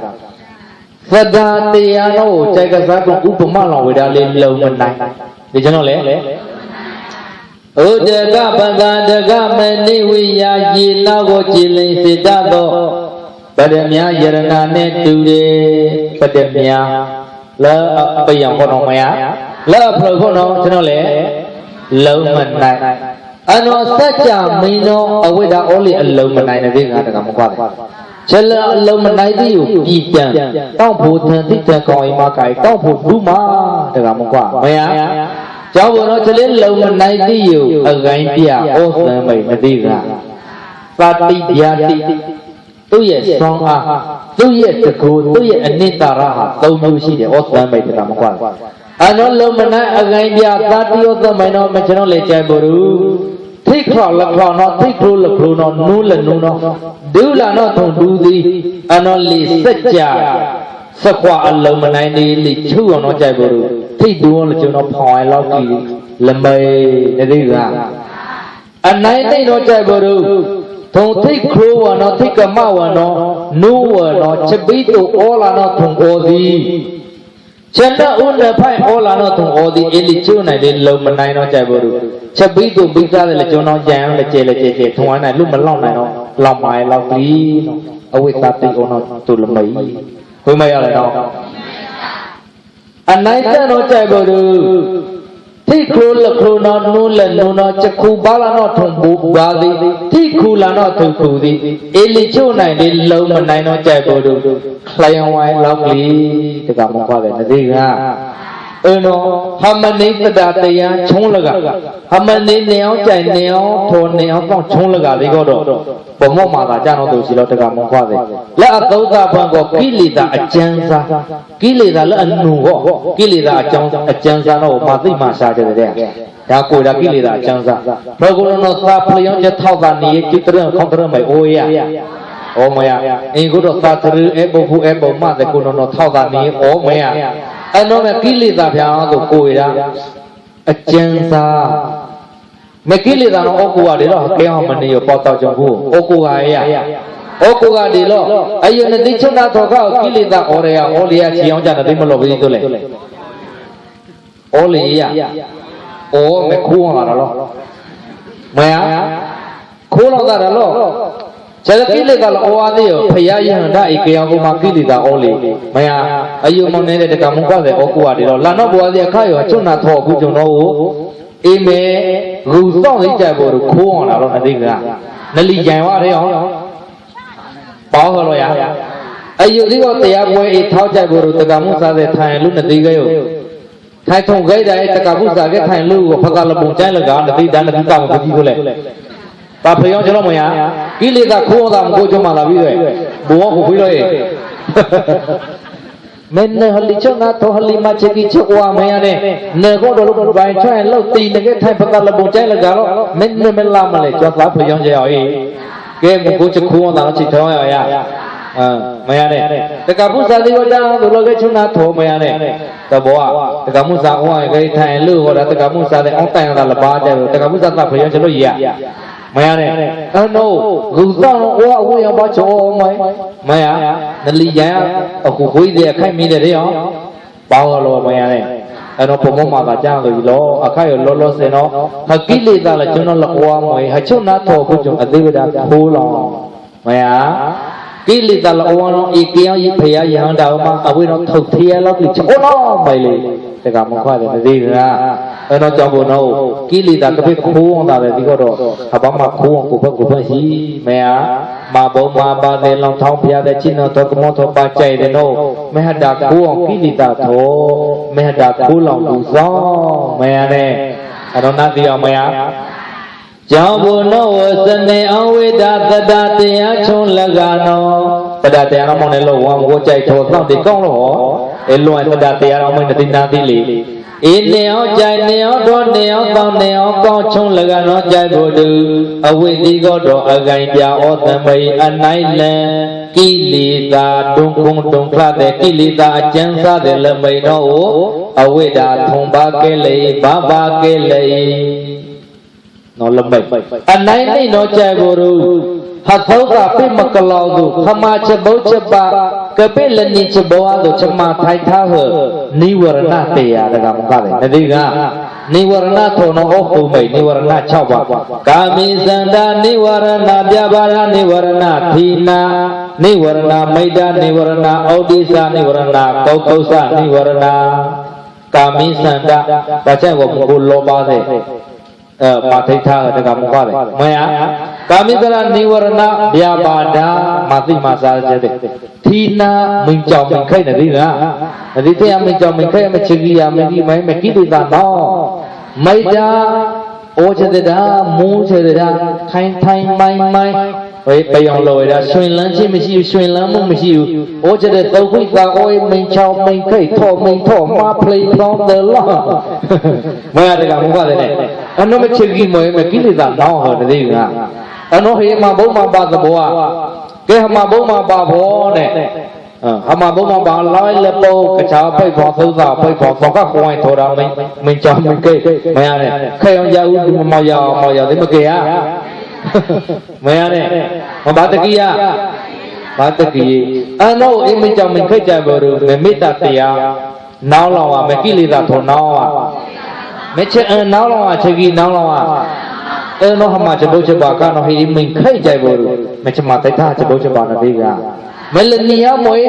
Phật đà tì nó chạy cái giá con úp mà lòng người ta lên lâu mình này để cho nó lẽ Udah kapag meni wiya jina go chilin sitado padamya yarana ne tude padamya la bayang ko nong maya la phlo ko nong cho nó lẽ lâu mình này ano sacha mino awida oli lâu mình này đi ngã được một quan cho là lâu mình này đi gì chẳng tao phụ thân thích cho coi mà cái tao phụ đúng mà được một quan maya cháu vừa nói cho đến lâu mình này đi nhiều ở gánh bia ô sờ mày nó đi ra và đi bia đi tôi也双啊tôi也是苦tôi也anh ta ra tôi mua gì để ô sờ mày được một quan nó lâu mình này ở gánh bia ta đi ô sờ mày nó mà cho nó lấy chạy bự thích khảo là khảo nó thích khru là khru nó nu là nu nó đu là nó thùng đu đi nó lấy sạch chả sắc hoa lâu mình này đi lấy chua nó chạy bự thích đua là cho nó phòi lo kỳ là mày để đi ra anh này thấy nó chạy bờ đường thùng thích khru và nó thích cái mau và nó nu và nó chấp biết tụ ô là nó thùng ô gì chân nó uốn là phải ô là nó thùng ô gì eli chiu này đến lâu mình này nó chạy bờ đường chấp biết tụ biết ra là cho nó giang là chè thùng này lúc mình lòng này nó lòng mày lòng kỳ ở quê ta tị ô nó tụ là mấy quê mày ở lại đó anh này ta nó chạy bờ đường thích khu là khu nó nu lần nu nó chắc khu bao là nó thùng bù ba đi thích khu là nó thùng khu đi eli chỗ này đi lâu mà này nó chạy bờ đường lại ngoài lòng lý tất cả một qua về nó đi ra nó hàm mình đi ta đây chống là cả hàm mình đi néo chạy néo thôn néo con chống là cả đi có độ bộ mông mà ta cha nó tổ chức lo tất cả một qua về là ở đâu ta bằng có kỹ lý ta chân sa kỹ lý ta là anh nụ kỹ lý ta trong chân sa nó mà tí mà sa cho đấy ဒါကိုဒါကိလေသာအကျဉ်းစားဘုကုဏနောသာဖလျောင်းချက်ထောက်တာနေတိတရခေါင်းတရမိုင်အိုးရဩမယအင်ကိုတော့သာသရအဘဟုအဘမတဲ့ကုဏနောထောက်တာနေဩမယအဲ့တော့ကိလေသာဗျာဆိုကိုရအကျဉ်းစားမကိလေသာတော့ဩကိုရတယ်တော့ကဲအောင်မနေရပေါတော့ကြောင့်ဘူးဩကိုကရဩကိုကဒီလို့အယုန်တိချုံနာတော့ကောကိလေသာဩရယဩလျာချီအောင်ကြတယ်မလို့ဘူးဆိုလေဩလေရဩမခိုးရတာလို့မယခိုးတော့တာလို့ကျန်ကိလေသာလောဩဝါသေးရောဖရာယဟန္တာဧကယံကိုမှာကိလေသာဩလေမယအယုံမနေတဲ့တကမုကတဲ့ဩကိုကဒီလို့လာတော့ဘွားသေးခါရောချုံနာတော့ဘူးကျွန်တော်ကိုအေးမေရူစောင့်လိုက်ကြဖို့ခိုးအောင်လာတော့အတိကနလီကြံဝရဲအောင်ပေါဟလို့ရအယုဒီကတရားပွဲအေးထောက်ကြဖို့တကမုစားတဲ့ထိုင်လူနတိကရောထိုင်ထုံခိုက်တဲ့တကပုစားကထိုင်လူကိုဖကလပုံကျိုင်းလကနတိတန်နတိတောင်ကိုကြည့်ကိုလေပါဖျောင်းကျွန်တော်မရကိလေသာခိုးတာမကိုကျမလာပြီးတော့ဘောကိုခွေးလို့ရေမင်းနဲ့ဟလိချုံနာတော့ဟလိမချေကြီးချွာမရနဲ့နေကိုတော့ဘိုင်ထွန်းလောက်တီနေကထိုင်ဖကလပုံကျိုင်းလကတော့မင်းနဲ့မလာမလဲကျော်သားဖျောင်းကြရအောင်ကဲမကိုချခိုးတာချစ်ထောင်းရရမရနဲ့တကပုစားသေးတာတို့လောကချုံနာထောမရနဲ့တဘောတကမှုစားအောင်ကဲထိုင်လို့ဟောတာတကမှုစားတဲ့အောင်တိုင်ရတာလပါတဲ့တကမှုစားသဖျောင်းချလို့ရမရနဲ့အဲ့တော့ဂူဆောင်တော့အဝေးပါချောမရနလီရန်အခုခွေးတဲ့ခိုက်မိတဲ့ရောပေါင်းလို့မရနဲ့အဲ့တော့ဘုံဘုံမှာကကြားလို့လောအခါရလောလောစင်တော့ဟကိလေသာလည်းကျွန်တော်လကွာမွေဟချုံနာတော်ခုကျွန်အသေးဝဒခိုးလောမရကိလေသာလောဝါလောဧကယံဤဖရာယဟန္တာမှာအဝေးတော့ထုတ်ထရလောက်ပြီးချောလောမိုင်လေတကမခွာတယ်မသေးဘူးလားအဲ့တော့ကြောင့်ဘုံတော့ကိလေသာတစ်ပိခိုးအောင်တာပဲဒီကတော့အဘမခိုးအောင်ကိုဘက်ကိုဘက်ရှိမရမဘုံမှာပါတယ်လောင်ထောင်းဖရာတဲ့ချင်းတော်ကမောတော်ပါကြိုက်တယ်တော့မဟတာခိုးအောင်ကိလေသာသောမဟတာခိုးလောင်လူဆောင်မရနဲ့အဲ့တော့နာတိအောင်မရကြောင့်ဘုံတော့စနေအဝိဒါတတတရားချုံလကနောတတတရားတော့မောင်းနေလို့ဝမ်းကိုကြိုက်ထောသောက်ဒီကောင်းလို့ဟောအဲလွန်တတတရားတော့မင်းတိနာတိလေအေးနေအောင်ကြိုက်နေအောင်တော့နေအောင်တောင်းနေအောင်ကောင်းချုံလကနောကြိုက်ဖို့တူအဝိဒီကောတော့အကိုင်ပြဩသမိအနိုင်လံကိလေသာဒုံကုံဒုံခလာတဲ့ကိလေသာအကျဉ်းစားတဲ့လမိန်တော့အဝိဒါထုံပါကဲလေဘာပါကဲလေနော်လမိတ်အနိုင်နေတော့ကြိုက်ဖို့တူဟသောကပိမကလောသူခမချက်ဘုတ်ချက်ပါကပိလနိချက်ဘောသူချက်မထိုင်ထားဟနိဝရဏတရားတကမကတယ်နတိကနိဝရဏထုံနောဩဟုမိတ်နိဝရဏ6ပါကာမိစန္ဒာနိဝရဏပြပါရနိဝရဏသီနာနိဝရဏမိတ်တာနိဝရဏဩဒိသနိဝရဏကောကုသနိဝရဏကာမိစန္ဒာဘာချက်ကိုလောပါတဲ့ပါဋိဌာတကမဟုတ်ပါလေမယကာမိတရနိဝရဏဗျာပါဒာမသိမစားတဲ့သီနာမင်းကြောင့်မခိုက်နေသေးလားဒီတရားမင်းကြောင့်မခိုက်မချီကြီးရမင်းဒီမိုင်းမကိတိတာတော့မိုက်တာဩချတဲ့တာမူးချတဲ့တာထိုင်ထိုင်မိုင်းမိုင်းဝေးပယောင်လောရတာရွှင်လန်းခြင်းမရှိဘူးရွှင်လန်းမှုမရှိဘူးဩချတဲ့သုတ်ခွိကဩမင်းချောင်းမင်းခိတ်ထော့မင်းထော့မဖလိfrom the law မရတကမဟုတ်ပါနဲ့အနုမချေကြီးမွေးမကိလေသာတောင်းဟောတည်းကအနုဟေမဘုံမပါသဘောကဲဟမဘုံမပါဘောတဲ့ဟမဘုံမပါလိုက်လက်ပုတ်ကချာပိတ်ဖော်သုသာပိတ်ဖော်သောကကိုင်းထော်တာမင်းချောင်းမင်းကိတ်မရနဲ့ခေအောင်ရဦးမောင်ရဒီမကေရမရနဲ့ဘာတကိယဘာတကိအနောအိမကြောင့်မခိတ်ကြဘောရမေတ္တာတရားနောင်းလောင်မကိလေသာထောနောင်းမချေနောင်းလောင်ချေကြီးနောင်းလောင်အဲနောဟမချဘုချပါကနောဟိမခိတ်ကြဘောရမချမတထချဘုချပါနတိကမလနီယမွေ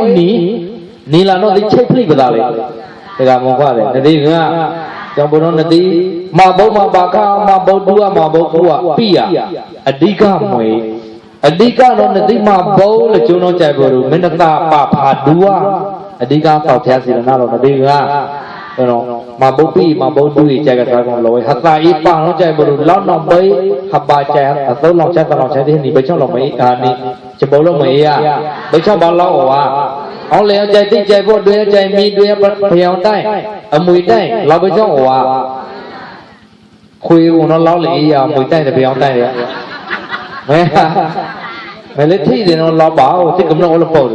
နီလာနောဒီချိတ်ဖိပဒါလေဒါကမောခွာတယ်နတိကကြောင့်ဘုရောနတိမဘုံမပါခမဘုဒ္ဓဝမဘုကုဝပိယအဓိကမွေအဓိကတော့နတိမဘုံလို့ကျုံတော့ကြိုက်ဖို့မင်းတပါဖာဒူဝအဓိကတော့ဖျားစီရနာတော့နတိကနော်မဘုပိမဘုဒ္ဓကြီးကြိုက်ကစားကောလောဟတာဤပန်တော့ကြိုက်ဖို့လောက်တော့ဘေးဟပါကြိုက်အသုံးလောက်ချက်တော့ချက်ဒီဘယ်ချောင်းတော့မေးအာနိချဘောလို့မေးရဘယ်ချောင်းဘာလောက်ဟောအောင်လေကြိုက်တိကြိုက်ဖို့တွေ့ကြိုက်မိတွေ့ဖျောင်းတိုင်းအမွေတိုင်းလောက်ဘယ်ချောင်းဟော ခွေကုန်တော့လောက်လေအေးရမွေတိုက်တယ်ပြောင်းတိုက်တယ်မဲလေထိတယ်တော့လောက်ပါဦးတစ်ကမလို့လို့ပေါ့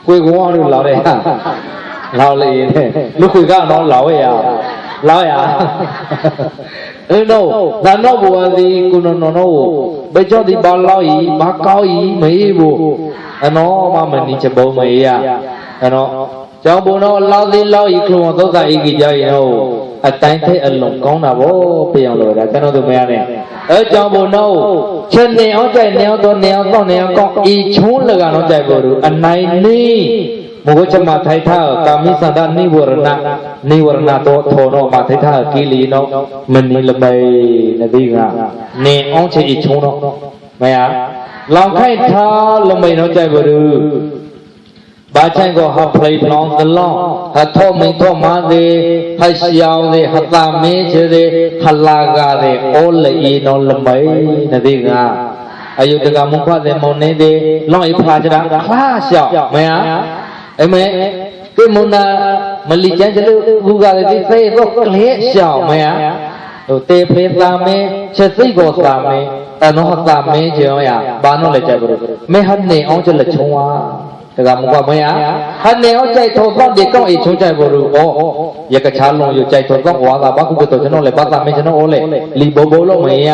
ခွေကုန်အောင်လို့လောက်တယ်လောက်လေလူခွေကတော့လောက်ရလောက်ရအဲ့တော့ဒါတော့ဘဝဒီကုနနောနောဘယ်ကြောင့်ဒီဘာလောက်ဤဘာကောက်ဤမေးဘူးအနောမနီချဘုံမေးရအဲ့တော့ကျောင်းဘုံတော့လောက်သေးလောက်ဤခလုံးသုတ်သာဤကြီးကြောက်ရင်ဟုတ်အတိုင်းထိတ်အလုံးကောင်းတာဗောပြအောင်လို့ဒါကျွန်တော်တို့မရနဲ့အဲကျောင်းဘုံတော့ချက်နေအောင်ကြိုက်နေအောင်တော့နေအောင်တော့နေအောင်ကောင်းဤချုံးလကတော့ကြိုက်ဖို့အနိုင်နေမဟုတ်ချမထိုက်ထားကာမိသန္တာနိဝရဏတော့ထောတော့မထိုက်ထားကိလီတော့မနီလမေနတိကနေအောင်ချီချုံတော့မရလောင်ခိုက်ထားလမိန်တော့ကြိုက်ဖို့ဘာချိုင်ကိုဟဖလိလောင်းသလောင်းဟထောမိန်ထောမာသေးဟရှောင်းသေးဟတာမင်းချေသေးဟလာကာသေးဩလေနော်လမိန်နတိကအယုတကမုခတဲ့မောင်နေတဲ့လောင်းအိဖာကြတာခါရှောက်မရအမေကိမုနာမလီကျန်ကျလို့ဘူကလည်းဒီဖေးတော့ကလေးရှောက်မရဟိုတေဖေးသာမင်းချက်စိတ်ကိုသာမင်းအနောဟတာမင်းကျော်ရဘာလို့လဲကြဘူးမေဟနေအောင်ကျလက်ချုံဝါတကမကွာမရဟနေအောင်ကြိုက်တော့တော့ဒီကောင်းအိချုံကြိုက်ဖို့လို့ဩရကချာလုံးရကြိုက်တော့ဝါသာဘာခုကတော့ကျွန်တော်လည်းဘာသာမင်းကျွန်တော်ဩလေလီဘိုလို့မရ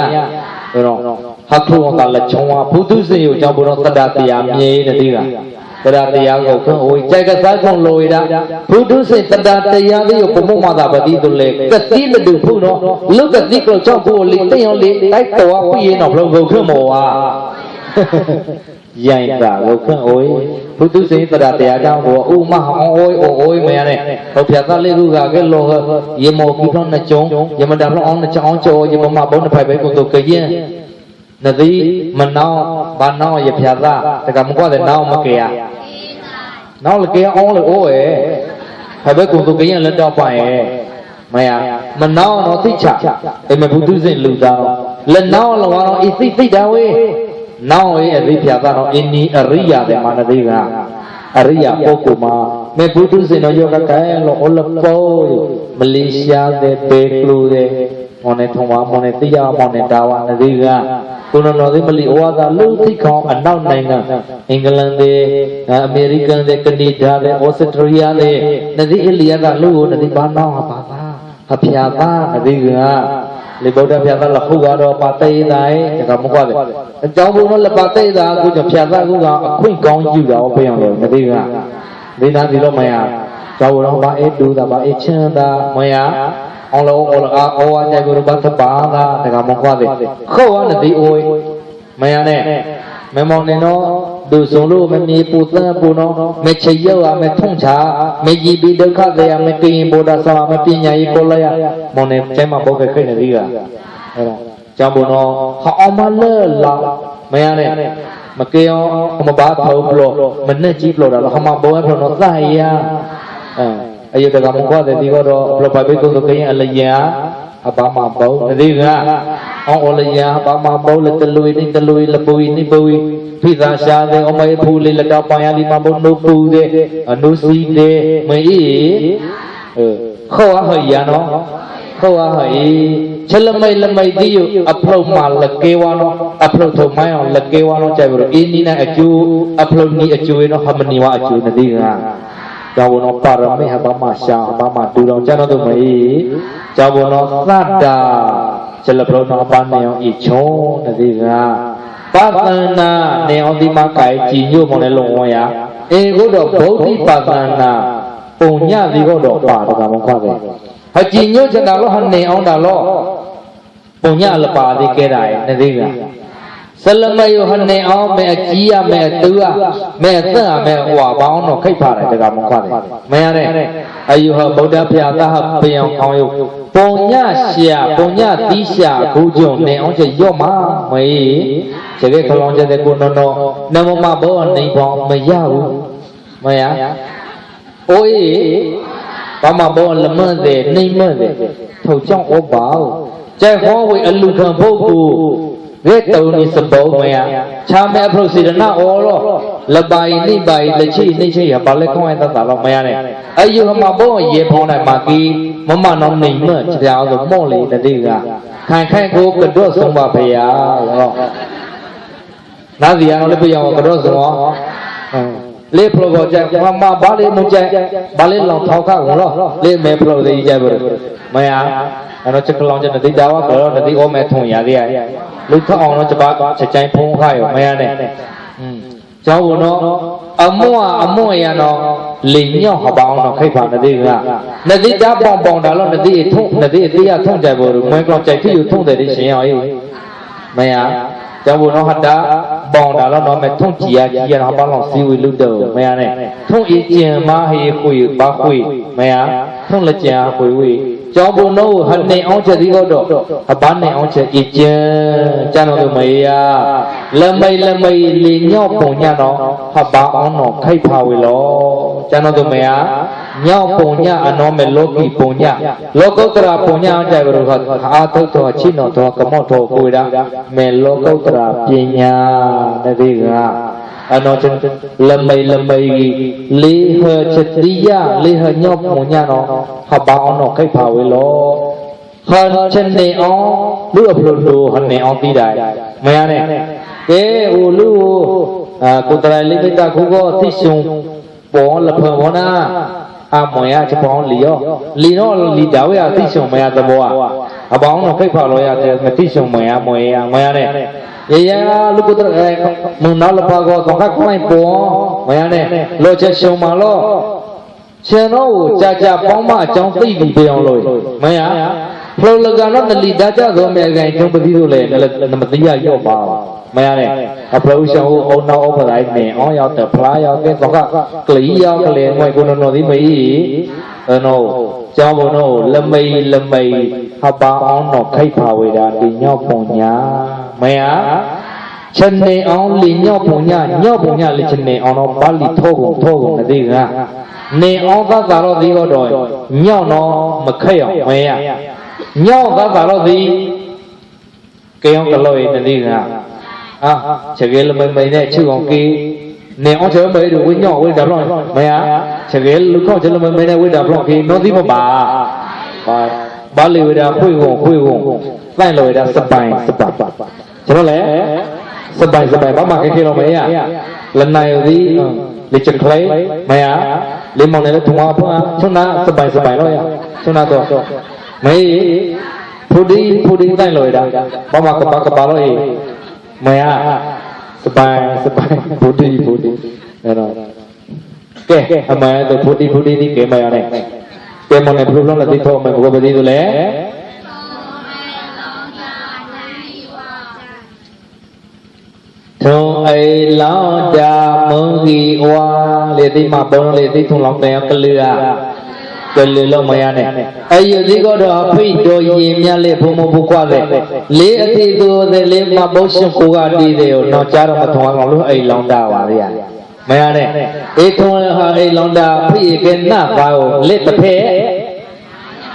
အဲ့တော့ဟခုံကလက်ချုံဝါဘုသူစေကိုကြောင့်ဘုရောသတ္တတရားမြေတဲ့တိကတရားတရားကိုခွင့်ဝေကြိုက်ကစားကုန်လို့ရတာဘုဒ္ဓစေတတရားတရားလေးကိုဘုံမသာပတိတို့လေကတိမတူဖို့တော့လုကတိကိုကြောင့်ကိုလေတိအောင်လေတိုက်တော်ပြည့်တော့ဘုံခွင့်မောဝါရိုင်တာကိုခွင့်ဝေဘုဒ္ဓစေတရားတရားကြောင့်ကိုဥမဟောင်းအိုးမရနဲ့ဟောပြသလေးခုကကဲလောရေမောပြီးတော့နှစ်ကြုံရမတန်လောက်အောင်နှစ်ချောင်းကျော်ရေမမဘုံတစ်ဖိုက်ပဲကိုတို့ကရင်နတိမနောဘာနောရဖျာသားတကမကွာတဲ့နောမကေရနောက်လေအောင်လေအိုးရဲ့ဘာပဲကုန်သူကရင်လက်တော့ပိုင်ရဲ့မရမနောတော့သိချအိမဘုသူစင်လူသားလက်နောလောတော့ဤသိတာဝေးနောက်ရဲ့အရိဖြာသားတော့အင်းနီအရိယာတဲ့မာနတိကအရိယာပုဂ္ဂိုလ်မှာမေဘုသူစင်တော့ယောကကဲလောအလပေါ်မလေးရှားတဲ့ပေကလူတဲ့မောင်နဲ့ထုံပါမောင်နဲ့တရားမောင်နဲ့တာဝနတိကကိုနတော်သိမလီဩဝါဒလူသိခေါအနောက်နိုင်ငံအင်္ဂလန်တဲ့အမေရိကန်တဲ့ကနေဒါတဲ့ဩစတြေးလျတဲ့နတိအလီယာကလူကိုနတိဘာနောဟာပါပါအဖျာသားနတိကလေဗုဒ္ဓဖျာသားလခုကတော့ပါတေးတိုင်းတကမကွာတယ်အကြောင်းဘုံတော့လပါတေးတာအခုကျဖျာသားကူကအခွင့်ကောင်းယူတာဘယ်အောင်လဲနတိကဒီနာဒီတော့မရကျောင်းတော်ဘာအေးတူတာဘာအေးချမ်းသာမရအောင်လို့ဩဝါဒကိုဘာသပါတာတကမကွာတယ်ခေါ်ဝနတိအိုးမရနဲ့မမောင်နေတော့သူစုံလို့မမြေပူသန်းပူတော့မချေရောက်ရမထုံချာမကြီးပြီးဒုက္ခတရားမကရင်ဘောဓဆောမပညာရေးပေါ်လိုက်ရမောင်နေကျဲမှာပုတ်ခဲ့နေပြီကအဲ့ဒါကြောင့်ဘုံတော့ဟောမလဲလာမရနဲ့မကေယောမဘာထောဘလို့မနဲ့ကြီးဘလို့တော့ဟမဘောဖလို့တော့သာရအယုတကမကွာတဲ့ဒီကတော့ဘလို့ပါပိကုသကရင်အလျာအဘာမဘောဒီကအောင်အလျာဘာမဘောလက်တလွေနိတလွေလပူနိပူဖိသာရှာတဲ့အမေဖူလေးလက်တော့ပန်ရလီမဘုံနုပူတဲ့အနုစီတဲ့မေးခေါ်ဟိရနော်ခေါ်ဟိချက်လမိတ်တိယအဖလုတ်မှာလကေဝါနော်အဖလုတ်ထုံမိုင်းအောင်လကေဝါနော်ကြိုက်ပြီးတော့အင်းနီနဲ့အကျိုးအဖလုတ်နီအကျိုးနော်ဟမနီဝအကျိုးနတိကကျောင်းဘုံတော့ပါရမေဟဘာမရှာဘာမတူတော်ကျန်တော်မေးကျောင်းဘုံတော့သတ္တာချက်လပရောနော်ပါနေအောင်ဤချုံနတိကပါသနာနေအောင်ဒီမှာကြိုက်ကြည်ညို့မောင်လည်းလုံဝရအေကိုတော့ဗုဒ္ဓပါသနာပုံညဒီကိုတော့ပါတကမခွာပဲဟကြည်ညို့ချတာလို့ဟနေအောင်တာလို့ပုံညလပါသေးခဲ့တာရဲ့နတိကဆလမယဟနေအောင်မဲ့အကြီးရမဲ့သူရမဲ့သက်ရမဲ့ဟွာပေါင်းတော့ခိတ်ဖာတယ်တကမခွာတယ်မရတဲ့အယုဟဗုဒ္ဓဖျာသဟပယံကောင်းယုပုံညရှာပုံညတိရှာဂုကြုံနေအောင်ချက်ရော့မှာမေးတကယ်ခလောင်းချက်တဲ့ကိုနော်နမမဘောနေပေါင်းမရဘူးမရအိုးဘာမဘောလမန့်တဲ့နှိမ့်မန့်တဲ့ထုတ်ကြောင်းဩပါကျဲဟောဝေအလူခံပုဂ္ဂိုလ် ghét tàu ni sập bầu mẹ cha mẹ pro xì đàn ô lo là bài là chi à bà lấy không ai ta tả lòng mẹ này ấy yêu mà bố ye phong này mà ki mà nó nỉnh mà chỉ đào rồi mò lì là đi cả khai cô cần đốt sông bà phải à nói gì nó lấy bây giờ cần đốt sông lấy pro gọi chạy mà bà lấy muốn chạy bà lấy lòng tháo khác cũng lo lấy mẹ pro thì chạy bự mẹ à nó chắc lòng cho nó đi đào á rồi nó đi ôm mẹ thùng nhà đi à lúc thằng nó cho bà chạy chạy phong khai ở mẹ này cháu của nó mua ya nó lính nhau họ bảo nó khai phá nó đi ra nó đi đá bong đá nó đi thông chạy bự mấy con chạy khi thông để đi xem ấy mẹ à cháu của nó hạt đá bong đá nó mẹ thông chỉ nó bảo lòng siêu lưu đầu mẹ này thông ý chuyện mà hay quỷ ba quỷ mẹ à thông là chả quỷ cháu của nó hạt này ông chơi đi đâu đó hạt bán này ông chơi ít chơi cha nó từ mấy à lâm mây lính nhau cùng nhà nó hạt bán ông nó khai phá với nó cha nó từ mấy à nhau cùng nhà nó mẹ lô kỳ cùng nhà lô câu tra cùng nhà ông chơi vào rồi hạt thôi thôi chỉ nó thôi cầm một thôi quỷ đó mẹ lô câu tra pin nhà đây đi ra nó chân lâm mây lý hơi chết đi ra lý hơi nhau cùng nhà nó hạt bán ông nó khai phá với nó hơn chân này ông lúa đồ hơn này ông tí đại mẹ này cái lúa cụ thể là cái ta cũng có thí sung bỏ lập hợp món mẹ cho bỏ lý nó lý đảo ya thí sung mẹ ta bỏ bỏ nó cái phao rồi ya thí sung mẹ này vậy lúc cụ thể mình nói là phao còn khác không ai bỏ mẹ này lo chơi sung mà lo chơi nó cha bóng mà trong tí bị bèo rồi mẹ lâu là cái nó lý đá cha rồi mẹ cái trong body rồi là nằm tí ya vô vào mẹ này lâu sau ôn nào ôn lại mẹ ó giao tập phá giao cái có cái lý giao cái liền ngoài cô nó đi mỹ nó cho bố nó lâm mây học ba ông nó khai phá về đã đi nhau cùng nhà mẹ chân này ông lý nhau cùng nhà lý chân này ông nó bắt lý thô cùng là gì ra này ông ta giả lo gì rồi nhau nó mà khai ở mẹ nhau ta giả lo gì cái ông cái lời là gì ra chỉ cái là mấy này chứ còn cái này ông chơi mấy được với nhỏ với đập rồi mẹ chỉ cái lúc không chơi là mấy này với đập rồi thì nó gì mà bà lười đã khui gồng lại lười đã sập bài cho nó lẽ sập bài bà mặc cái kia đâu mấy lần này đi để chật lấy mẹ lên mong này là thùng hoa phương chúng ta sập bài thôi chúng ta rồi mấy phụ đi lại lười đã bà mặc cái bà rồi mẹ sập bài phụ đi rồi cái mẹ tôi phụ đi đi cái mẹ này cái món này luôn là đi thôi mẹ có bao nhiêu lẽ thong ai lao cha mương ghi hoa lệ đi mà bông lệ đi thùng lòng bèo cái lừa lo mày này ai giờ đi có đó phi đôi gì nhà lệ phụ mông phụ qua đấy lệ thì tôi để lệ mà bông xung cô gà đi đều nó cha nó mà thong lòng lúc ai lòng đào à đi à mày này ai thong ai lòng đào phi cái nát vào lệ tập thế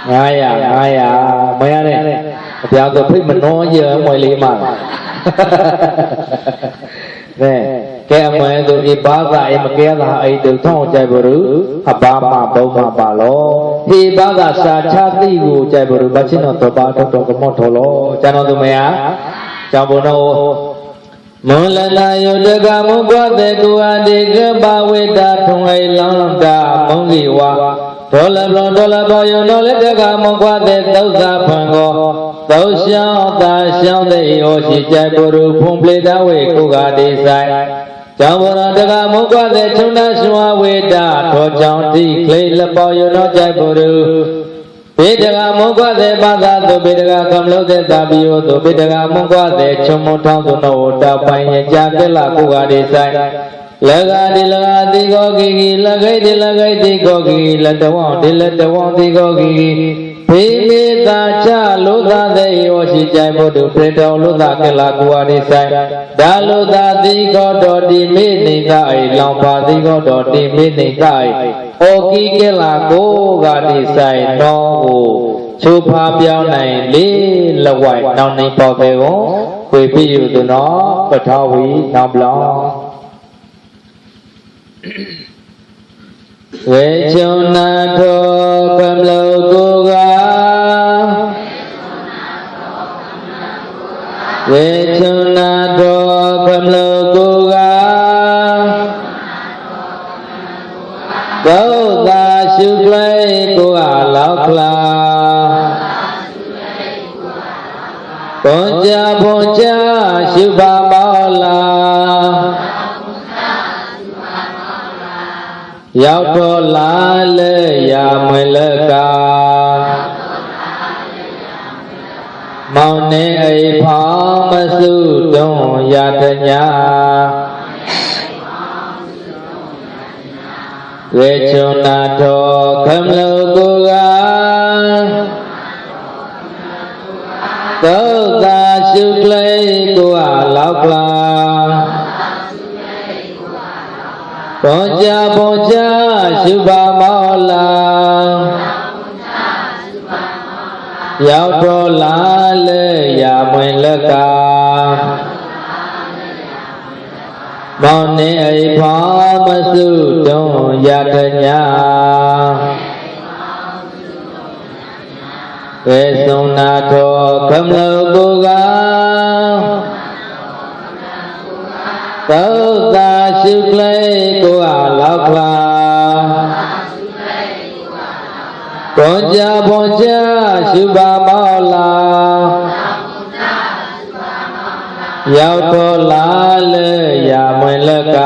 ngay à mày này bây giờ phi mình nói giờ mọi lệ mà nè cái em ấy tôi đi bá ra em kia là ấy được thong chạy bự ba mà bầu mà bà lo thì bá ra sa cha ti gu chạy bự bá chín nó tôi bá trong cái món thô lo cha nó tôi mày á cha bố nó mong lần này yêu được cả mong qua thế cô anh đi cái ba quê ta thong ấy lòng ta mong gì qua đó là bao nhiêu nó lấy được cả mong qua thế đâu ra phần ngô tàu xiao ta xiao để yêu chỉ chạy bự phong plei đã về cô gà đi sai chẳng bao giờ được cả mong qua thế chúng ta xóa về đã thọ chẳng thì lấy là bao nhiêu nó chạy bự biết được cả mong qua thế ba ta tôi biết được cả cầm lâu thế ta biểu tôi biết được cả mong qua thế trong một tháng tôi nấu đã bay nhẹ cha cái là cô gà đi sai lगा đi có ghi là gây đi có ghi là đầu on đi có ghi phi mi ta cha lô ta de yo si chai mo du pre tao lô ta ke la kwa đi sai da lô ta đi có do đi mi ni ta ai long pa đi có do đi mi ni ta ai o ki ke la ko ga đi sai no ချိုးဖားပြောင်းနိုင်လေးလဝိုက်နောင်နေပေါ်ပေကိုဝေပြယူသူနော်ပထဝီနောက်ပလောင်ဝေချုံနာထောကမ္လောကိုကဝေချုံနာထောကမ္လောကိုကကောသာရှုကလေးကိုအလောက်ခလာဘုံကြရှုပါမောလာရောက်တော်လာလေရာမွေလကမောင်နေအိဖောင်းမစုတုံးရတညာဝေချုံနာထောခမလောကိုကသောတာရှုကလေးကိုအလောက်ကလာဘုံကြရှုပါမောလာရောက်တော်လာလေရာမွင်လကမောင်နေအိဖောင်းမစုတုံးရတညာဝေဆုံနာထောခမလောကိုကသောတာရှုကလေးကိုအလောက်ကလာဘုံကြရှုပါမောလာရောက်တော်လာလေရာမွင်လက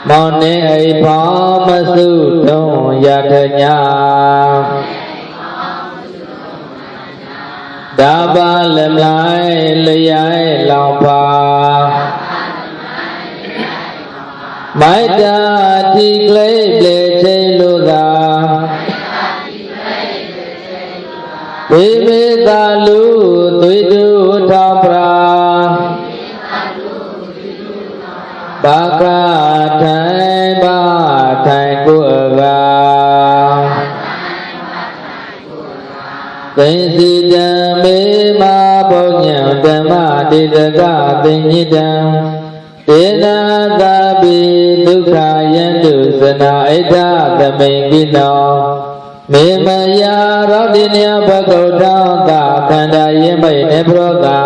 မောင်နေအိဖောင်းမစုတုံးရတညာဒါပါလက်လိုက်လျိုင်းလောင်ပါမိုက်တာတိကလေးလေချိန်လို့သာဝိမေတာလူသွေတုထောင်ပရာဘာကထိုင်ဘာထိုင်ကိုကသိစီတံမေမာပုံညံဓမ္မတိတကသိညိတံဒေနာသာပိဒုက္ခယန္တုသနာဣဒသမိန်ကိနောမေမယာရောတိနယဘဂုတ်တောတာခန္ဓာယင်မိတ်နေပရောတာ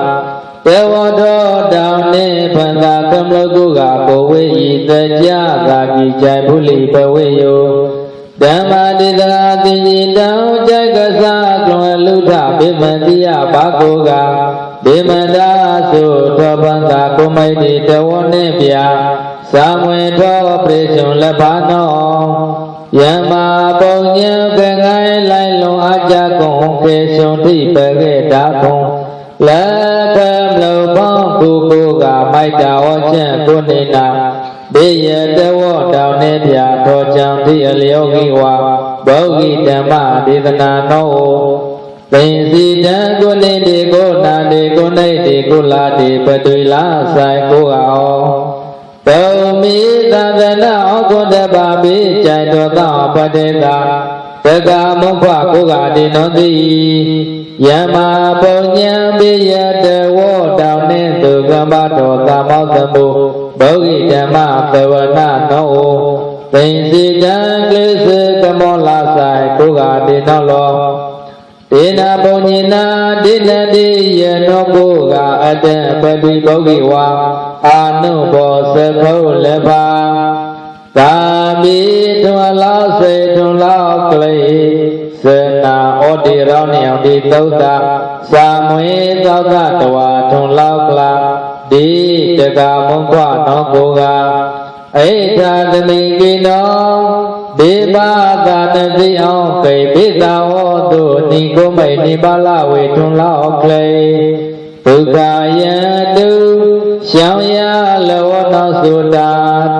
တေဝတောတောင်းနေဖန်သာကမ္လကုကကိုဝေဤသကြသာကိကြိုင်ဘုလိဘဝေယောဓမ္မတိတရာတိညိတံကြိုက်ကစားကလွန်လူထဗိမန္တိယဘာကိုကဗိမန္တာသုထောပန္တာကိုမိတ်တိတဝနှင့်ပြသာမွေထောပရိချုံလဘာနောယမပုံညံကငိုင်းလိုက်လုံးအကြကုန်ခေရှင်တိပကေတာကုံလကမလောဘောကိုကိုကမိုက်တာဝကျင့်ကိုနေနာဘေယတဝတောင်းနေပြထောချံတိအလျောကိဝါဘောဂိဓမ္မဒေသနာနောသိစီတံကိုနေတိကိုနာတိကိုနေတိကိုလာတိပတွေလာဆိုင်ကိုအောင်တောမိသဗ္ဗနာဩကုတ္တပါပိကြိုင်တော်သောပတေတာတက္ကမုခကိုကတိနောတိယမပုံညံပိယတဝတောင်းနေသူကမ္ဘာတော်သမောသမှုဘောဂိဓမ္မသဝနာနောသိစီတံကိစ္စကမောလာဆိုင်ကိုကတိနောလောဒေနာပုံညိနာဒိနတိယနောကိုကအတ္တပတိဘောဂိဝါအာနုဘောသခုလည်းပါသာမိထွန်လောက်စေထွန်လောက်ကလေးစေနာဩတိရောင်းနေအောင်ဒီသုဒ္ဓသာမွေသောကတဝါထွန်လောက်ကလာဒီတကမုံခွနောကိုကအိထာသမိကိနောဒေဘာသာတတိအောင်ပေပိတာဟောတုနိကိုမိတ်နိပါလဝေထွန်လောက်ကလေးဒုက္ခယတုရှောင်းရလောနောဆိုတာ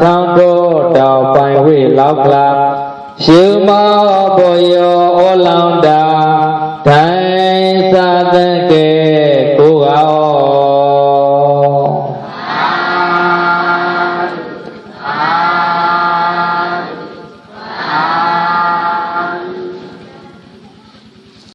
ထောင်းတော်တောင်ပိုင်ဝေလောက်ကလာရှုမောဘောယောဩလောင်တာထိုင်သာသကေ